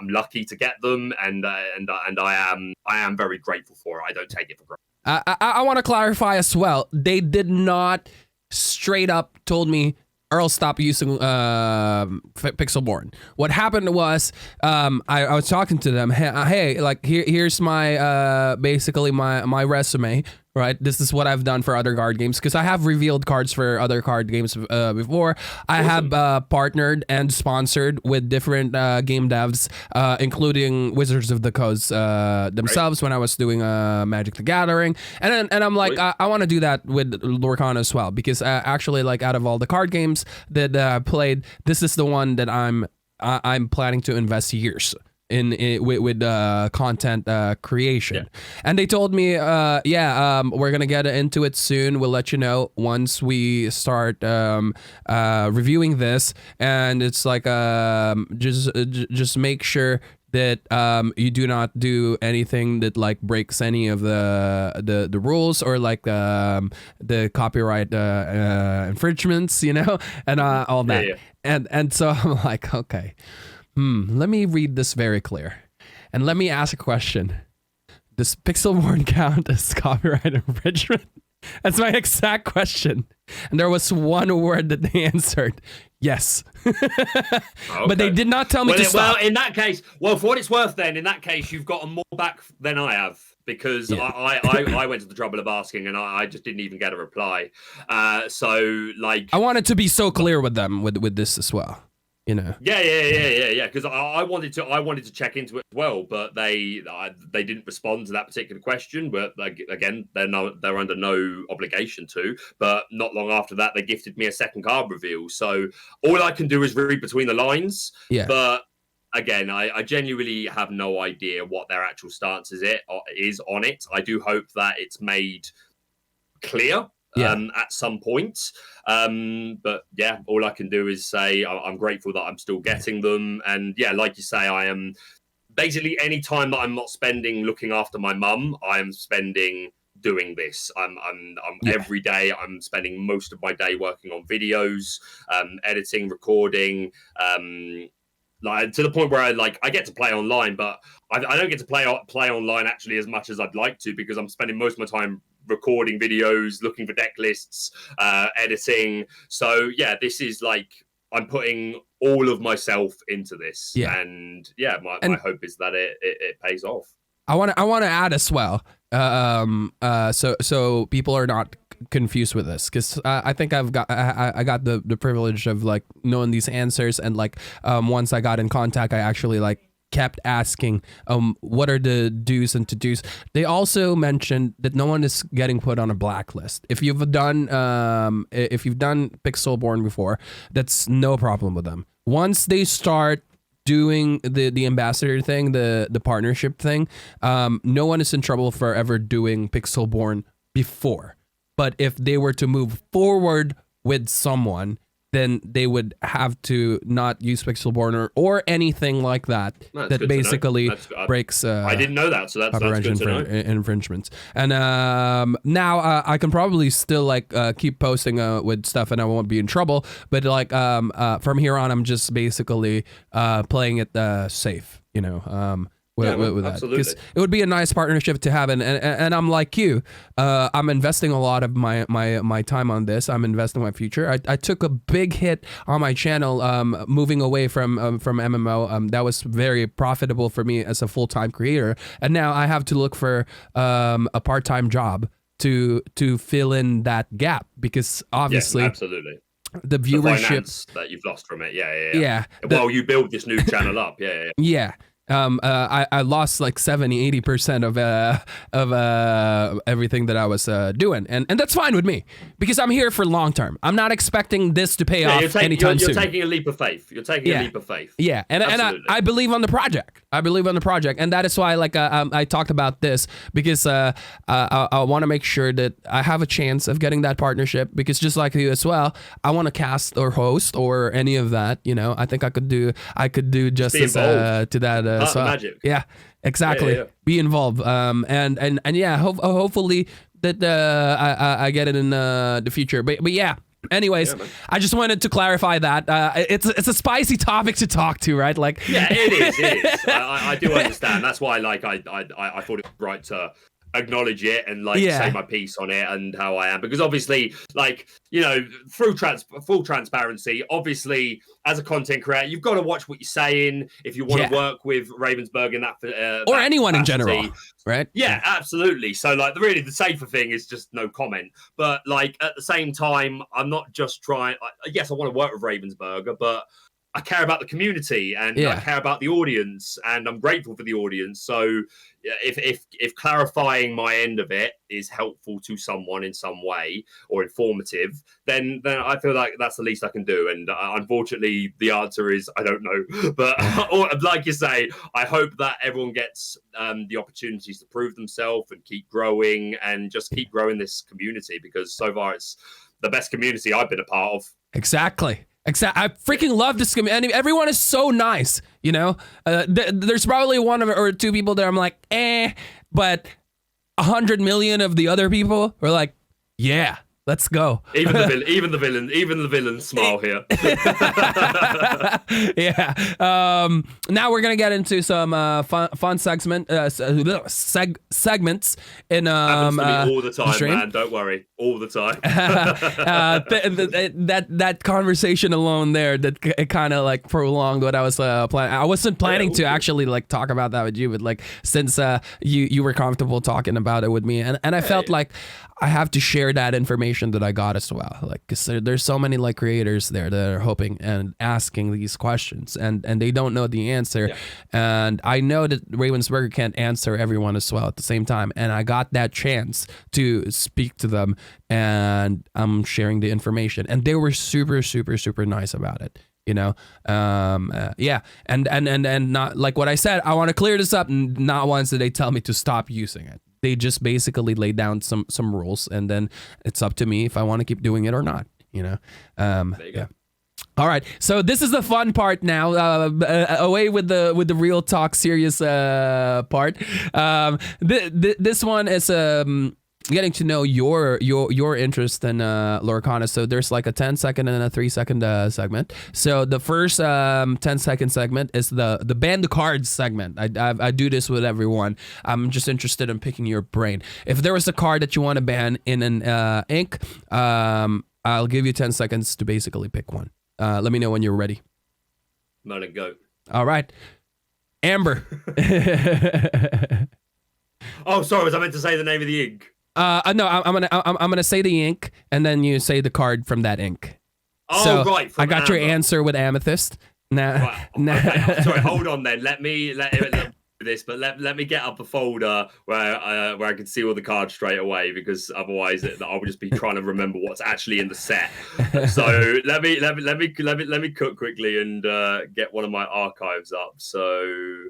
lucky to get them, and I am very grateful for it. I don't take it for granted. I want to clarify as well. They did not straight up told me, Earl, stop using Pixelborn. What happened was I was talking to them. Hey, like here's my basically my resume. Right, this is what I've done for other card games, because I have revealed cards for other card games before. I have partnered and sponsored with different game devs, including Wizards of the Coast themselves when I was doing Magic the Gathering, and I'm like, I want to do that with Lorcana as well, because actually, like, out of all the card games that I played, this is the one that I'm planning to invest years with content creation. And they told me we're gonna get into it soon. We'll let you know once we start reviewing this. And it's like just make sure that you do not do anything that like breaks any of the rules, or like the copyright infringements, and all that. And so I'm like, okay, let me read this very clear, and let me ask a question. Does Pixelborn count as copyright infringement? That's my exact question. And there was one word that they answered. Yes. But they did not tell me to stop. Well, in that case, for what it's worth then, in that case, you've gotten more back than I have, because I went to the trouble of asking, and I just didn't even get a reply. So, like, I wanted to be so clear with them with this as well. Yeah. Because I wanted to check into it as well, but they didn't respond to that particular question. But again, they're under no obligation to. But not long after that, they gifted me a second card reveal. So all I can do is read between the lines. Yeah. But again, I genuinely have no idea what their actual stance is on it. I do hope that it's made clear. At some point. But yeah, all I can do is say I'm grateful that I'm still getting them. And yeah, like you say, I am basically any time that I'm not spending looking after my mum, I am spending doing this. I'm every day I'm spending most of my day working on videos, editing, recording, like to the point where I get to play online, but I don't get to play online actually as much as I'd like to, because I'm spending most of my time recording videos, looking for deck lists, editing. So yeah, this is like I'm putting all of myself into this, and my hope is that it pays off. I want to add as well, so people are not confused with this, because I think I got the privilege of like knowing these answers, and like once I got in contact, I actually like kept asking what are the do's and to-dos. They also mentioned that no one is getting put on a blacklist. If you've done Pixelborn before, that's no problem with them. Once they start doing the ambassador thing, the partnership thing, no one is in trouble for ever doing Pixelborn before. But if they were to move forward with someone, then they would have to not use Pixelborn or anything like that. That basically breaks. I didn't know that, so that's good to know. Infringements. And now I can probably still like keep posting with stuff, and I won't be in trouble. But like from here on, I'm just basically playing it safe. with that, absolutely. because it would be a nice partnership to have. And I'm like you, I'm investing a lot of my time on this. I'm investing my future. I took a big hit on my channel, moving away from MMO. That was very profitable for me as a full-time creator, and now I have to look for a part-time job to fill in that gap, because obviously, absolutely. The viewership the finance that you've lost from it, yeah. While you build this new channel up, yeah. I lost like 70-80% of everything that I was doing, and that's fine with me, because I'm here for long term. I'm not expecting this to pay off anytime soon. You're taking a leap of faith. You're taking a leap of faith. Yeah, and I believe on the project. I believe on the project, and that is why I talked about this, because I want to make sure that I have a chance of getting that partnership, because just like you as well, I want to cast or host or any of that. I think I could do justice to that. So, magic. Yeah, exactly. Yeah. Be involved. And yeah, hopefully that I get it in the future. But yeah. Anyways, I just wanted to clarify that it's a spicy topic to talk to, right? Like, yeah, it is. I do understand. That's why, like, I thought it was right to acknowledge it and say my piece on it and how I am, because obviously, like, through full transparency, obviously as a content creator, you've got to watch what you're saying if you want to work with Ravensburg and that or anyone in general, right? Yeah, absolutely. So like, really the safer thing is just no comment, but like at the same time, I'm not just trying. Yes, I want to work with Ravensburger, but I care about the community and I care about the audience, and I'm grateful for the audience. So if clarifying my end of it is helpful to someone in some way or informative, then I feel like that's the least I can do. And unfortunately, the answer is I don't know. But like you say, I hope that everyone gets the opportunities to prove themselves and keep growing and just keep growing this community, because so far it's the best community I've been a part of. Exactly. I freaking love this community. Everyone is so nice, There's probably one or two people that I'm like, but 100 million of the other people are like, yeah, let's go. Even the villain smile here. Yeah. Now we're gonna get into some fun segments in happens to me all the time, stream. Man. Don't worry, all the time. That conversation alone there, that it kind of like prolonged what I was planning. I wasn't planning to actually like talk about that with you, but like since you were comfortable talking about it with me, and I felt like I have to share that information that I got as well, like, because there's so many like creators there that are hoping and asking these questions, and they don't know the answer, and I know that Ravensburger can't answer everyone as well at the same time, and I got that chance to speak to them, and I'm sharing the information, and they were super nice about it. And not like what I said. I want to clear this up. Not once did they tell me to stop using it. They just basically laid down some rules, and then it's up to me if I want to keep doing it or not. All right, so this is the fun part now. Away with the real talk, serious part. This one is getting to know your interest in Lorcana. So there's like a 10-second and a 3-second segment. So the first 10-second segment is the ban the cards segment. I do this with everyone. I'm just interested in picking your brain. If there was a card that you want to ban in an ink, I'll give you 10 seconds to basically pick one. Let me know when you're ready. Let it go. All right, Amber. Oh, sorry. Was I meant to say the name of the ink? No, I'm gonna say the ink, and then you say the card from that ink. Oh, so right. I got your answer with amethyst. Right. Okay. Sorry, hold on then. Let me this, but let me get up a folder where I can see all the cards straight away, because otherwise I will just be trying to remember what's actually in the set. So let me cook quickly and get one of my archives up. So,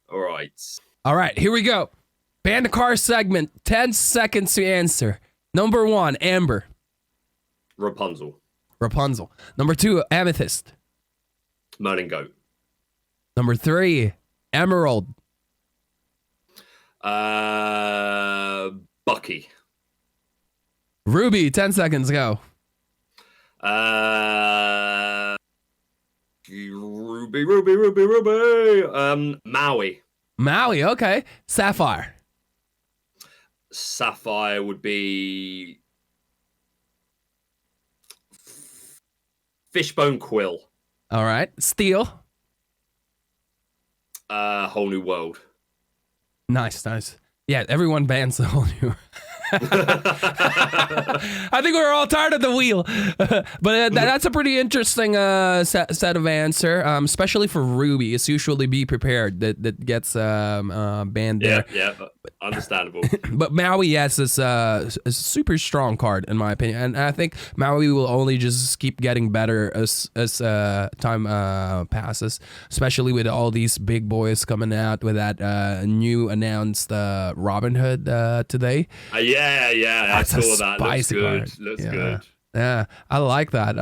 all right, here we go. Ban the car segment. 10 seconds to answer. Number 1, Amber. Rapunzel. Number 2, Amethyst. Moaning Goat. Number 3, Emerald. Bucky. Ruby. 10 seconds. Go. Ruby. Maui. Maui, okay. Sapphire. Sapphire would be Fishbone Quill. All right. Steel. Whole New World. Nice. Yeah, everyone bans the whole new. I think we're all tired of the wheel, but that's a pretty interesting set of answer, especially for Ruby. It's usually Be Prepared that gets banned there. Yeah, understandable. But Maui, yes, is a super strong card in my opinion, and I think Maui will only just keep getting better as time passes, especially with all these big boys coming out with that new announced Robin Hood today. Yeah, I saw that. Looks good. Looks good. Yeah, I like that.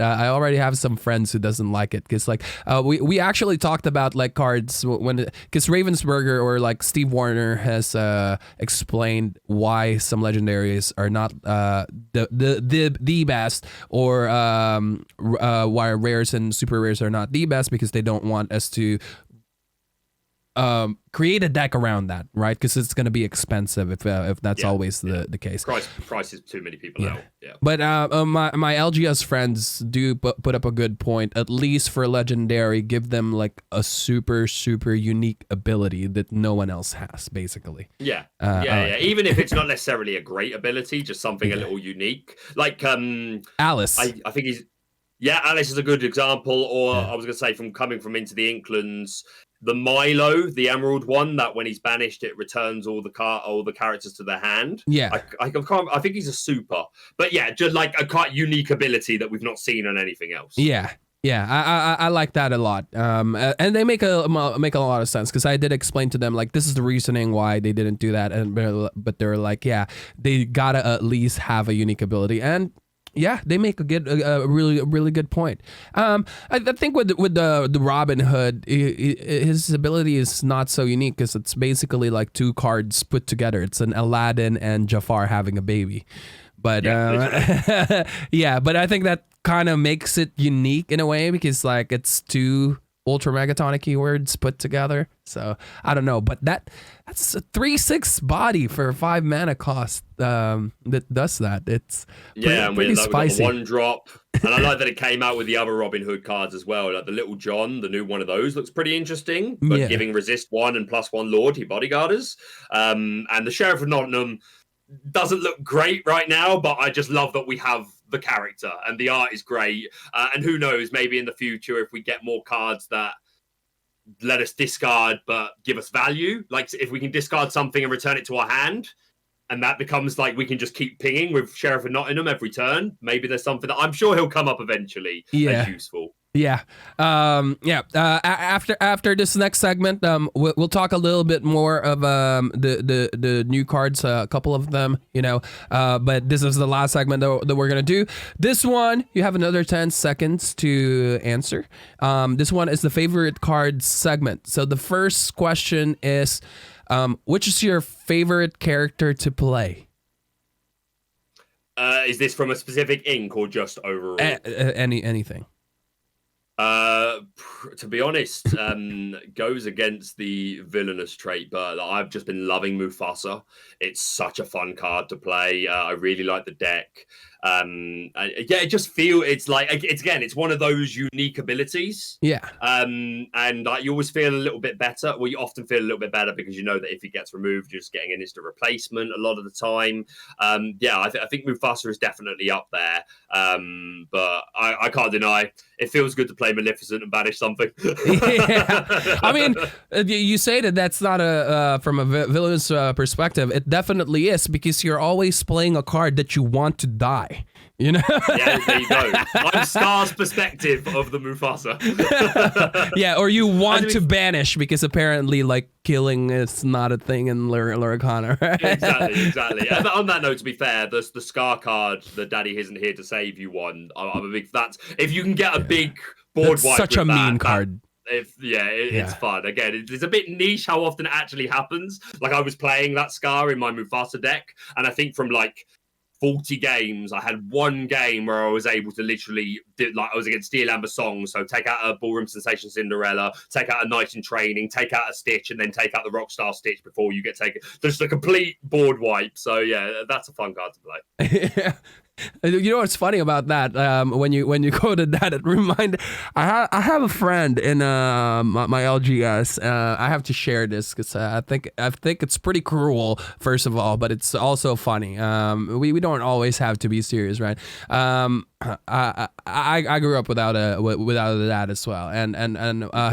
I already have some friends who doesn't like it because like we actually talked about like cards when because Ravensburger or like Steve Warner has explained why some legendaries are not the best, or why rares and super rares are not the best, because they don't want us to create a deck around that, right? Because it's going to be expensive if that's always the case. Price is too many people out. Yeah. But my LGS friends do put up a good point. At least for legendary, give them like a super unique ability that no one else has, basically. Yeah. Even if it's not necessarily a great ability, just something a little unique. Like Alice. I think Alice is a good example. Or I was going to say, from coming from Into the Inklands, the Milo, the Emerald one, that when he's banished, it returns all the characters to their hand. Yeah, I think he's a super, but yeah, just like a quite unique ability that we've not seen on anything else. Yeah, I like that a lot. And they make a lot of sense, because I did explain to them like this is the reasoning why they didn't do that, but they're like, yeah, they gotta at least have a unique ability. And yeah, they make a really good point. I think with the Robin Hood, his ability is not so unique because it's basically like two cards put together. It's an Aladdin and Jafar having a baby. But but I think that kind of makes it unique in a way, because like it's two Ultra Megatonic keywords put together. So I don't know, but that's a 3/6 body for 5 mana cost that does that. It's pretty spicy. We got 1-drop, and I like that it came out with the other Robin Hood cards as well. Like the Little John, the new one of those, looks pretty interesting. But giving resist 1 and +1 Lord, he bodyguarders. And the Sheriff of Nottingham doesn't look great right now, but I just love that we have the character and the art is great. And who knows, maybe in the future, if we get more cards that let us discard but give us value, like if we can discard something and return it to our hand, and that becomes like we can just keep pinging with Sheriff of Nottingham every turn, maybe there's something that I'm sure he'll come up eventually as useful. Yeah. After this next segment, we'll talk a little bit more of the new cards, a couple of them, but this is the last segment that we're gonna do. This one, you have another 10 seconds to answer. This one is the favorite card segment. So the first question is, which is your favorite character to play? Is this from a specific ink or just overall? Anything. To be honest, goes against the villainous trait, but I've just been loving Mufasa. It's such a fun card to play. I really like the deck. It just it's like, it's one of those unique abilities. Yeah. And you always feel a little bit better. Well, you often feel a little bit better because you know that if he gets removed, you're just getting an instant replacement a lot of the time. I think Mufasa is definitely up there. But I can't deny it feels good to play Maleficent and banish something. Yeah. I mean, you say that's not from a villain's perspective. It definitely is, because you're always playing a card that you want to die. Yeah, there you go. I'm Scar's perspective of the Mufasa. Yeah, or you want to banish because apparently, like, killing is not a thing in Lorcana, right? Exactly. And on that note, to be fair, the Scar card, the Daddy Isn't Here to Save You one, I'm a big... if you can get a big board wipe such a mean card. It's fun. Again, it's a bit niche how often it actually happens. Like, I was playing that Scar in my Mufasa deck, and I think from, like, 40 games, I had one game where I was able to literally I was against Dear Lambert songs. So take out a Ballroom Sensation Cinderella, take out a Night in Training, take out a Stitch, and then take out the Rockstar Stitch before you get taken. There's a complete board wipe. So yeah, that's a fun card to play. Yeah. You know what's funny about that? When you quoted that, it reminded. I have a friend in my LGS. I have to share this because I think it's pretty cruel. First of all, but it's also funny. We don't always have to be serious, right? I grew up without a dad as well, and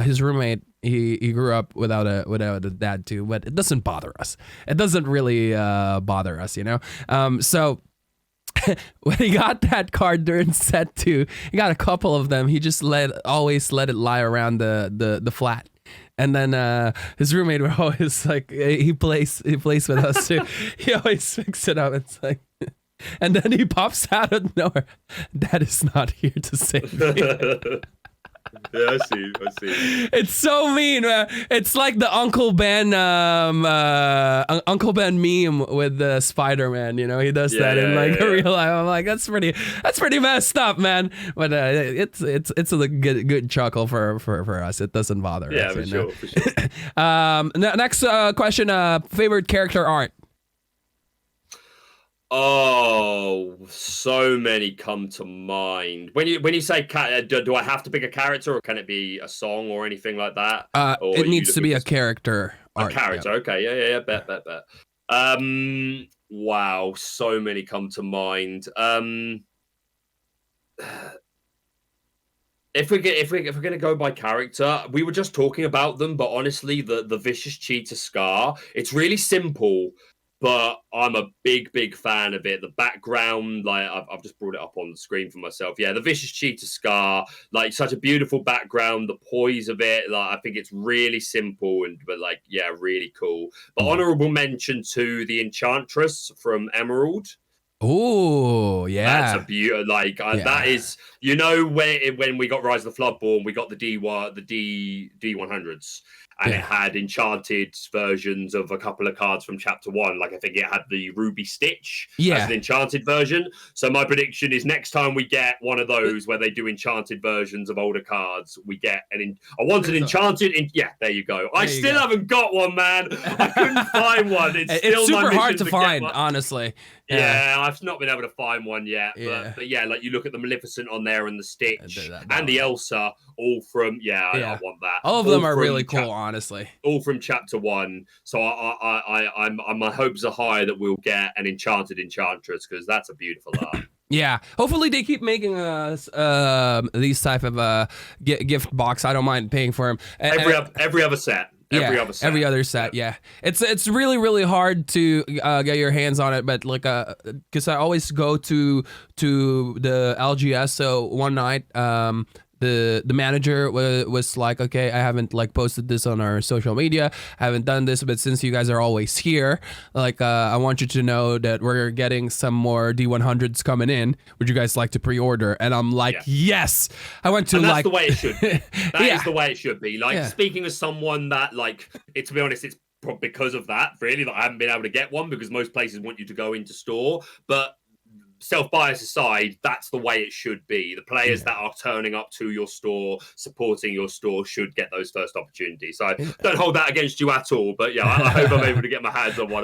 his roommate. He grew up without a dad too, but it doesn't bother us. It doesn't really bother us, you know. So. When he got that card during set 2, he got a couple of them. He just always let it lie around the flat. And then his roommate would always like he plays with us too. He always picks it up. It's like, and then he pops out of nowhere. Dad is not here to save me. Yeah, I see. It's so mean, man. It's like the Uncle Ben meme with Spider-Man. You know, he does that in real life. I'm like, that's pretty messed up, man. But it's a good chuckle for us. It doesn't bother us. Yeah, for sure. Next question. Favorite character art. Oh, so many come to mind. When you say do I have to pick a character, or can it be a song or anything like that? It needs to be a character. A character, yeah. Okay, yeah. Bet. Wow, so many come to mind. If we're gonna go by character, we were just talking about them, but honestly, the Vicious Cheetah Scar, it's really simple. But I'm a big fan of it. The background, like I've just brought it up on the screen for myself. Yeah, the Vicious Cheetah Scar, like such a beautiful background. The poise of it, like I think it's really simple but like really cool. But honorable mention to the Enchantress from Emerald. Oh yeah, that's a beauty. Like that is, you know, when we got Rise of the Floodborn, we got the D100s. And it had enchanted versions of a couple of cards from Chapter 1. Like, I think it had the Ruby Stitch as an enchanted version. So my prediction is next time we get one of those where they do enchanted versions of older cards, we get I want an enchanted... there you go. I still haven't got one, man. I couldn't find one. It's still super my hard to find, honestly. Yeah, I've not been able to find one yet. But yeah, like you look at the Maleficent on there and the Stitch and the Elsa, all from, I want that. All of them are really cool, honestly. All from Chapter 1. So my hopes are high that we'll get an enchanted Enchantress, because that's a beautiful art. Yeah, hopefully they keep making us these type of gift box. I don't mind paying for them. Every other set. Every other set, yeah. It's really hard to get your hands on it, but like because I always go to the LGS. So one night, the manager was like, okay, I haven't like posted this on our social media, I haven't done this, but since you guys are always here, like I want you to know that we're getting some more D100s coming in. Would you guys like to pre-order? And I'm like, yes. I went to, and that's the way it should be. That is the way it should be. Like speaking as someone that, like, to be honest, it's because of that really that I haven't been able to get one, because most places want you to go into store. But self-bias aside, that's the way it should be. The players that are turning up to your store, supporting your store, should get those first opportunities. So don't hold that against you at all. But yeah, I hope I'm able to get my hands on one.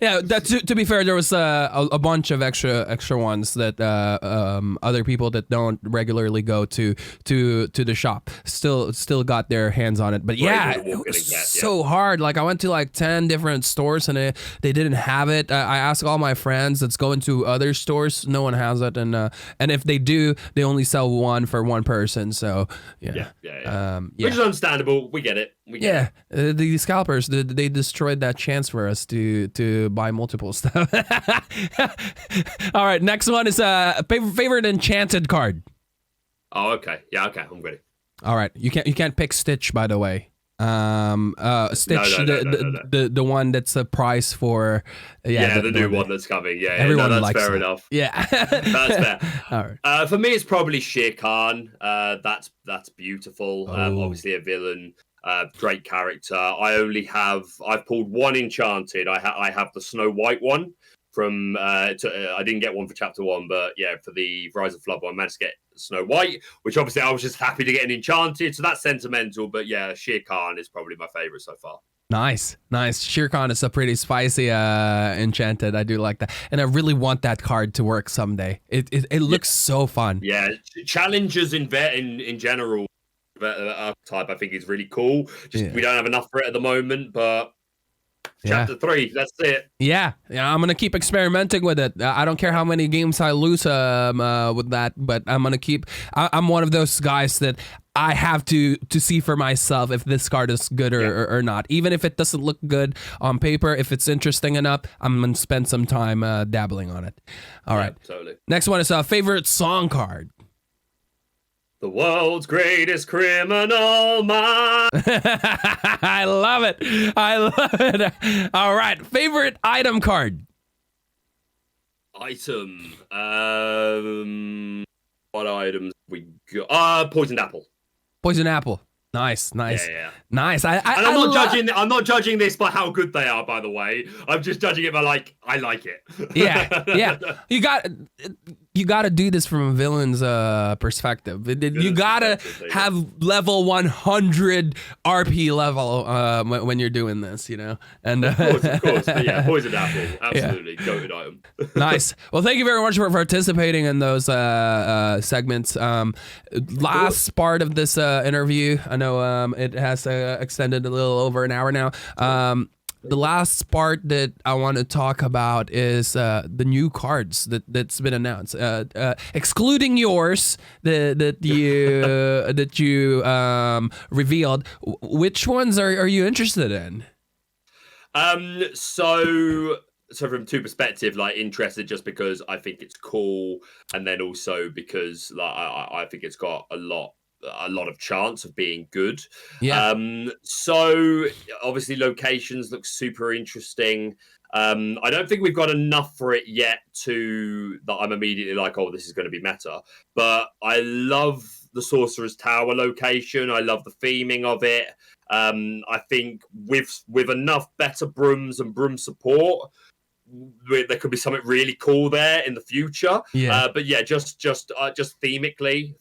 Yeah, to be fair, there was a bunch of extra ones that other people that don't regularly go to the shop still got their hands on it. But it was so hard. Like I went to like 10 different stores and they didn't have it. I asked all my friends that's going to other stores. No one has it, and if they do, they only sell one for one person. So which is understandable. We get it. The scalpers, they destroyed that chance for us to buy multiple stuff. All right, next one is favorite enchanted card. Oh, okay. Yeah, okay, I'm ready. All right, you can't pick Stitch, by the way. Stitch, the one that's a price for the new one that's coming. Everyone that's likes fair that. enough. Yeah, that's fair. All right. For me, it's probably Shere Khan. That's beautiful. Obviously a villain. Great character. I've pulled one enchanted. I have the Snow White one. from I didn't get one for chapter 1, but yeah, for the Rise of Flood one, I managed to get Snow White, which obviously I was just happy to get an Enchanted, so that's sentimental. But yeah, Shere Khan is probably my favorite so far. Nice. Shere Khan is a pretty spicy enchanted. I do like that, and I really want that card to work someday. It looks so fun. Yeah, challenges in general, archetype I think is really cool. We don't have enough for it at the moment, but. Chapter 3, that's it. Yeah, I'm gonna keep experimenting with it. I don't care how many games I lose with that, but I'm gonna keep. I'm one of those guys that I have to see for myself if this card is good or not. Even if it doesn't look good on paper, if it's interesting enough, I'm gonna spend some time dabbling on it. All right, totally. Next one is a favorite song card. The world's greatest criminal mind. I love it. All right. Favorite item card. Item. What items we got? Poisoned apple. Poisoned apple. Nice. Yeah. Nice. I'm not judging this by how good they are, by the way. I'm just judging it by I like it. Yeah. You got to do this from a villain's perspective. You got to have level 100 RP level when you're doing this, And of course. But yeah, poisoned apple, absolutely goated item. Nice. Well, thank you very much for participating in those segments. Last part of this interview, I know it has extended a little over an hour now. The last part that I want to talk about is the new cards that's been announced, excluding yours that you revealed. Which ones are you interested in? So from two perspectives, interested just because I think it's cool, and then also because I think it's got a lot of chance of being good. So obviously locations look super interesting. I don't think we've got enough for it yet that I'm immediately oh, this is going to be meta, but I love the Sorcerer's Tower location. I love the theming of it. I think with enough better brooms and broom support, there could be something really cool there in the future. But yeah, just thematically,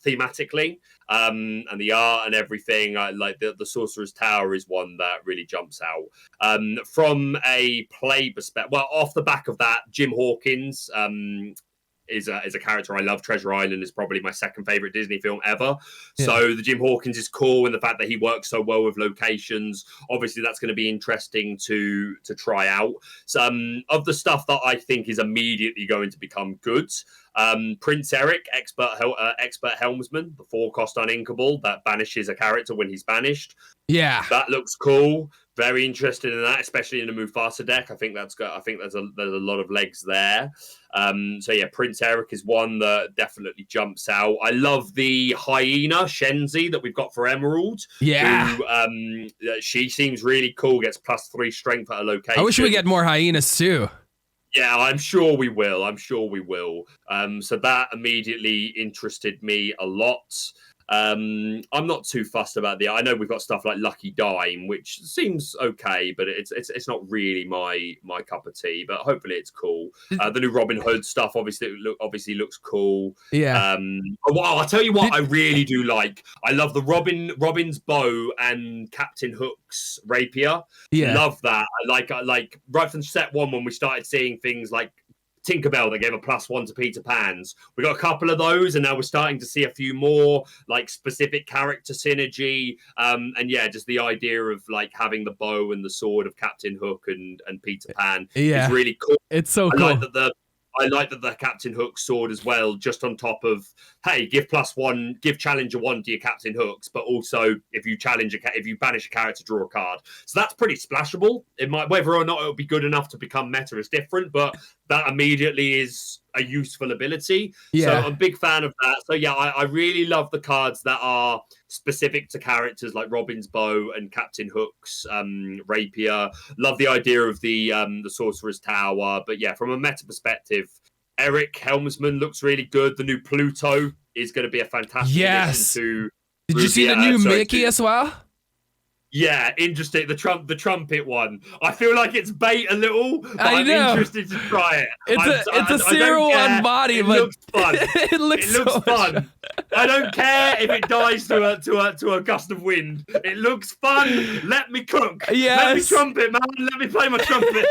and the art and everything. The Sorcerer's Tower is one that really jumps out. From a play perspective, well, off the back of that, Jim Hawkins is a character I love. Treasure Island is probably my second favorite Disney film ever. So the Jim Hawkins is cool, and the fact that he works so well with locations, obviously that's going to be interesting to try out. Some of the stuff that I think is immediately going to become good. Prince Eric, expert helmsman, the 4-cost uninkable that banishes a character when he's banished. Yeah, that looks cool. Very interested in that, especially in the Mufasa deck. I think there's a lot of legs there. So yeah, Prince Eric is one that definitely jumps out. I love the hyena Shenzi that we've got for Emerald. Yeah, who, she seems really cool. Gets +3 strength at a location. I wish we get more hyenas too. Yeah, I'm sure we will. So that immediately interested me a lot. I'm not too fussed about I know we've got stuff like Lucky Dime, which seems okay, but it's not really my cup of tea. But hopefully it's cool. The new Robin Hood stuff obviously looks cool. Yeah. I'll tell you what I really do like. I love the Robin's bow and Captain Hook's rapier. Yeah. Love that. I like right from set 1 when we started seeing things like Tinkerbell that gave a +1 to Peter Pan's. We got a couple of those, and now we're starting to see a few more specific character synergy. And yeah, just the idea of having the bow and the sword of Captain Hook and Peter Pan is really cool. It's so cool. I like that the Captain Hook sword as well, just on top of, hey, give +1, give Challenger 1 to your Captain Hooks, but also if you banish a character, draw a card. So that's pretty splashable. It might, whether or not it'll be good enough to become meta is different, but that immediately is a useful ability. Yeah. So I'm a big fan of that. So yeah, I really love the cards that are specific to characters like Robin's bow and Captain Hook's rapier. Love the idea of the Sorcerer's Tower. But yeah, from a meta perspective, Eric Helmsman looks really good. The new Pluto is going to be a fantastic addition to. Did you see the new Mickey as well? Yeah, interesting. The trumpet one. I feel like it's bait a little, but I'm interested to try it. It's a 0-1 body, but it looks fun. It looks so fun. I don't care if it dies to a gust of wind. It looks fun. Let me cook. Yes. Let me trumpet, man. Let me play my trumpet.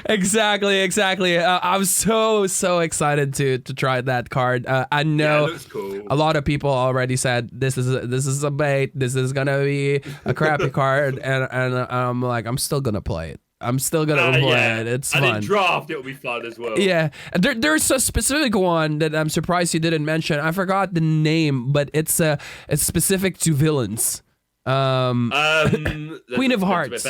Exactly. I'm so excited to try that card. I know it looks cool. A lot of people already said this is a bait. This is gonna be a crappy card, and I'm like, I'm still gonna play it. I'm still gonna play it. It's fun. And in draft, it'll be fun as well. Yeah, and there's a specific one that I'm surprised you didn't mention. I forgot the name, but it's specific to villains. Queen of Hearts.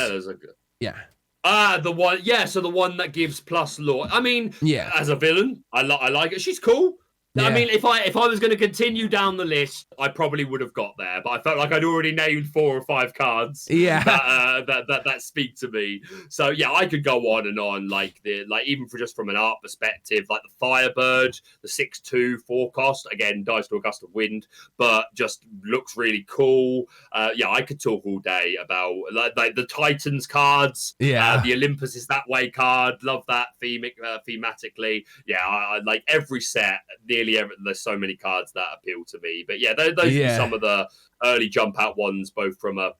Yeah. The one. Yeah, so the one that gives plus law. I mean, yeah. As a villain, I like it. She's cool. Yeah. I mean, if I was going to continue down the list, I probably would have got there. But I felt like I'd already named 4 or 5 cards. Yeah, that speak to me. So yeah, I could go on and on. Like even from an art perspective, like the Firebird, the 6/2 4 cost again dies to a gust of wind, but just looks really cool. Yeah, I could talk all day about like the Titans cards. Yeah, the Olympus is that way card. Love that thematically. Yeah, I like every set. There's so many cards that appeal to me, but yeah, those are some of the early jump out ones, both from a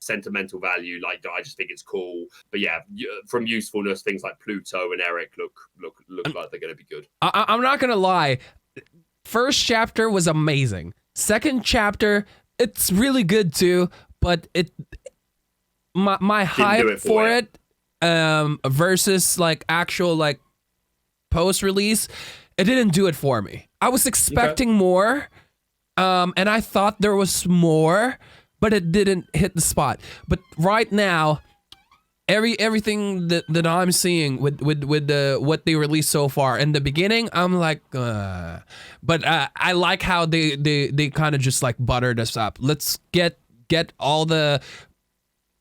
sentimental value. Like I just think it's cool, but yeah, from usefulness, things like Pluto and Eric look like they're going to be good. I'm not gonna lie, first chapter was amazing. Second chapter, it's really good too, but my hype for it versus like actual like post release. It didn't do it for me. I was expecting more, and I thought there was more, but it didn't hit the spot. But right now, everything that I'm seeing with what they released so far, in the beginning, I'm like, but I like how they kind of just like buttered us up. Let's get all the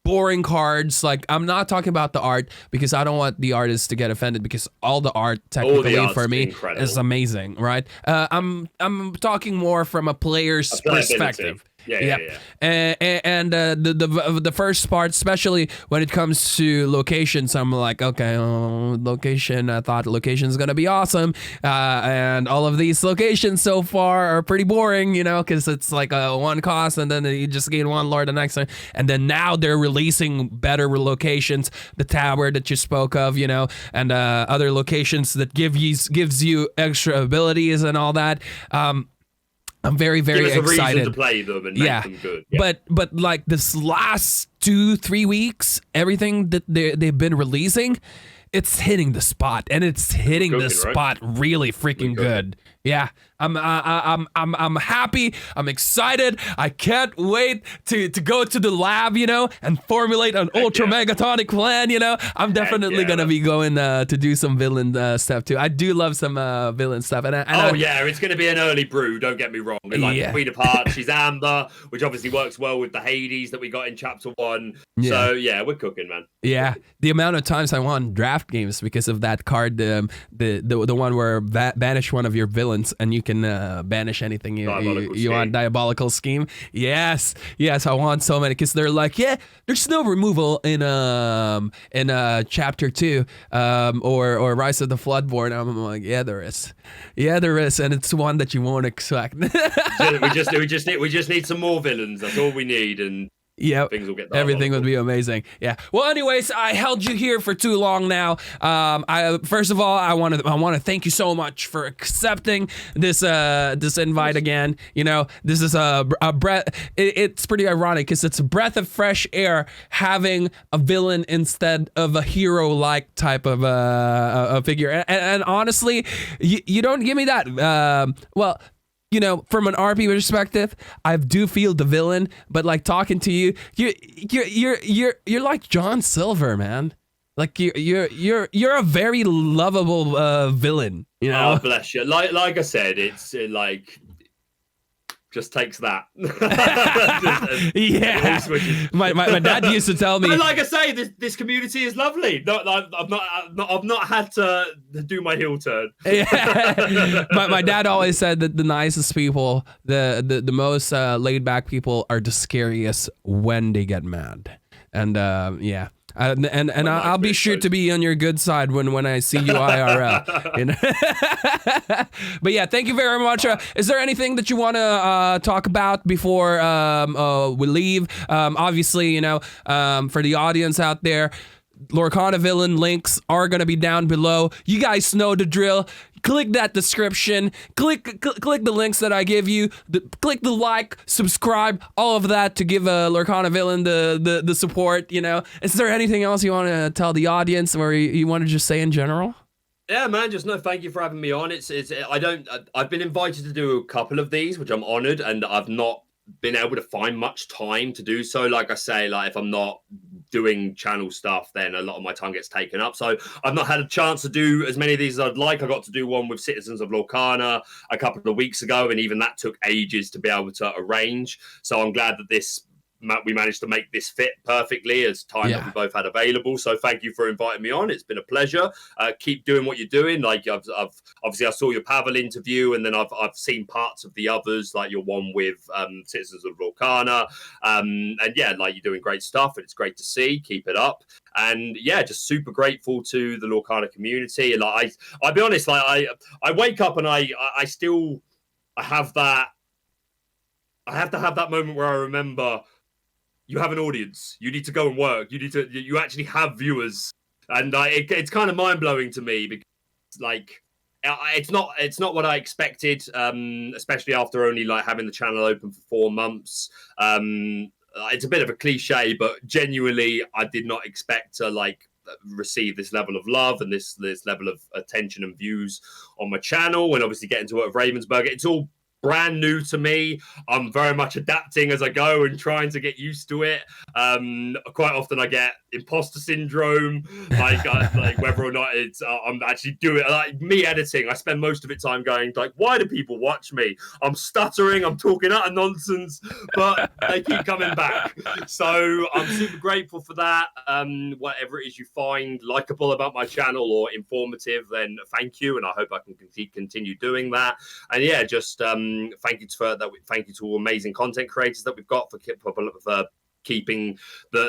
boring cards. Like, I'm not talking about the art because I don't want the artists to get offended, because all the art technically for me is amazing, right? I'm talking more from a player's perspective. Yeah. And the first part, especially when it comes to locations, I'm like, okay, location. I thought location's gonna be awesome, and all of these locations so far are pretty boring, because it's like a one cost, and then you just gain one lord the next time, and then now they're releasing better locations, the tower that you spoke of, and other locations that gives you extra abilities and all that. I'm very, very excited. Give us a reason to play them and make them good. Yeah. But like this last 2-3 weeks, everything that they've been releasing, it's hitting the spot, and it's hitting the spot really freaking good. Yeah, I'm happy. I'm excited. I can't wait to go to the lab, and formulate an ultra megatonic plan. I'm definitely gonna be going to do some villain stuff too. I do love some villain stuff. It's gonna be an early brew. Don't get me wrong. Like Queen of Hearts, she's Amber, which obviously works well with the Hades that we got in Chapter 1. Yeah. So yeah, we're cooking, man. Yeah, the amount of times I won draft games because of that card, the one where banish one of your villains and you can banish anything you want. Diabolical Scheme. Yes, I want so many, because they're like, there's no removal in Chapter 2 or Rise of the Floodborn. I'm like, there is, and it's one that you won't expect. we just need some more villains. That's all we need, and things will get everything would be amazing. Yeah. Well, anyways, I held you here for too long now. First of all, I want to thank you so much for accepting this invite again. This is a breath. It's pretty ironic because it's a breath of fresh air having a villain instead of a hero-like type of a figure. And honestly, you don't give me that. From an RP perspective, I do feel the villain, but like talking to you, you're like John Silver, man. Like you're a very lovable villain. Oh, bless you. Like I said, it's like just takes that. Yeah, my dad used to tell me. But like I say, this community is lovely. No, I've not had to do my heel turn. Yeah. my dad always said that the nicest people, the most laid back people, are the scariest when they get mad. And yeah. And I'll be sure to be on your good side when I see you IRL. You know? But yeah, thank you very much. Is there anything that you want to talk about before we leave? Obviously, you know, for the audience out there, Lorcana Villain links are going to be down below. You guys know the drill. Click that description. Click the links that I give you. Click the like, subscribe, all of that to give Lorcana Villain the support. You know, is there anything else you want to tell the audience, or you want to just say in general? Yeah, man, just no, thank you for having me on. I've been invited to do a couple of these, which I'm honored, and I've not been able to find much time to do so. Like I say, like if I'm not doing channel stuff, then a lot of my time gets taken up. So I've not had a chance to do as many of these as I'd like. I got to do one with Citizens of Lorcana a couple of weeks ago, and even that took ages to be able to arrange. So I'm glad that we managed to make this fit perfectly as time that we both had available. So thank you for inviting me on. It's been a pleasure. Keep doing what you're doing. Like I've obviously I saw your Pavel interview, and then I've seen parts of the others, like your one with Citizens of Lorcana. And yeah, like you're doing great stuff, and it's great to see. Keep it up. And yeah, just super grateful to the Lorcana community. And like I'll be honest, like I wake up and I have that. I have to have that moment where I remember, you have an audience. You need to go and work. You actually have viewers, and it's kind of mind blowing to me because, like, it's not what I expected, especially after only like having the channel open for 4 months. It's a bit of a cliche, but genuinely, I did not expect to like receive this level of love and this level of attention and views on my channel, and obviously getting to work with Ravensburger. It's all brand new to me. I'm very much adapting as I go and trying to get used to it. Quite often I get imposter syndrome, like whether or not it's I'm actually doing like me editing. I spend most of it time going like, why do people watch me? I'm stuttering, I'm talking utter nonsense, but they keep coming back. So I'm super grateful for that. Whatever it is you find likable about my channel or informative, then thank you, and I hope I can continue doing that. And yeah, just thank you to all amazing content creators that we've got for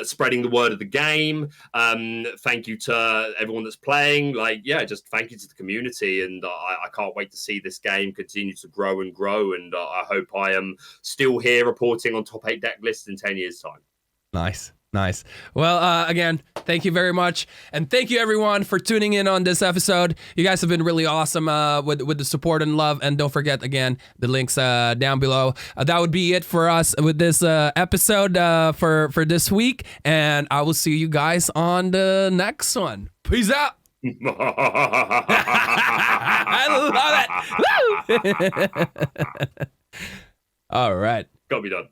spreading the word of the game. Thank you to everyone that's playing. Like, yeah, just thank you to the community, and I can't wait to see this game continue to grow and grow. And I hope I am still here reporting on top 8 deck lists in 10 years' time. Nice. Well, again, thank you very much. And thank you, everyone, for tuning in on this episode. You guys have been really awesome with the support and love. And don't forget, again, the links down below. That would be it for us with this episode for this week. And I will see you guys on the next one. Peace out. I love it. All right. Got me done.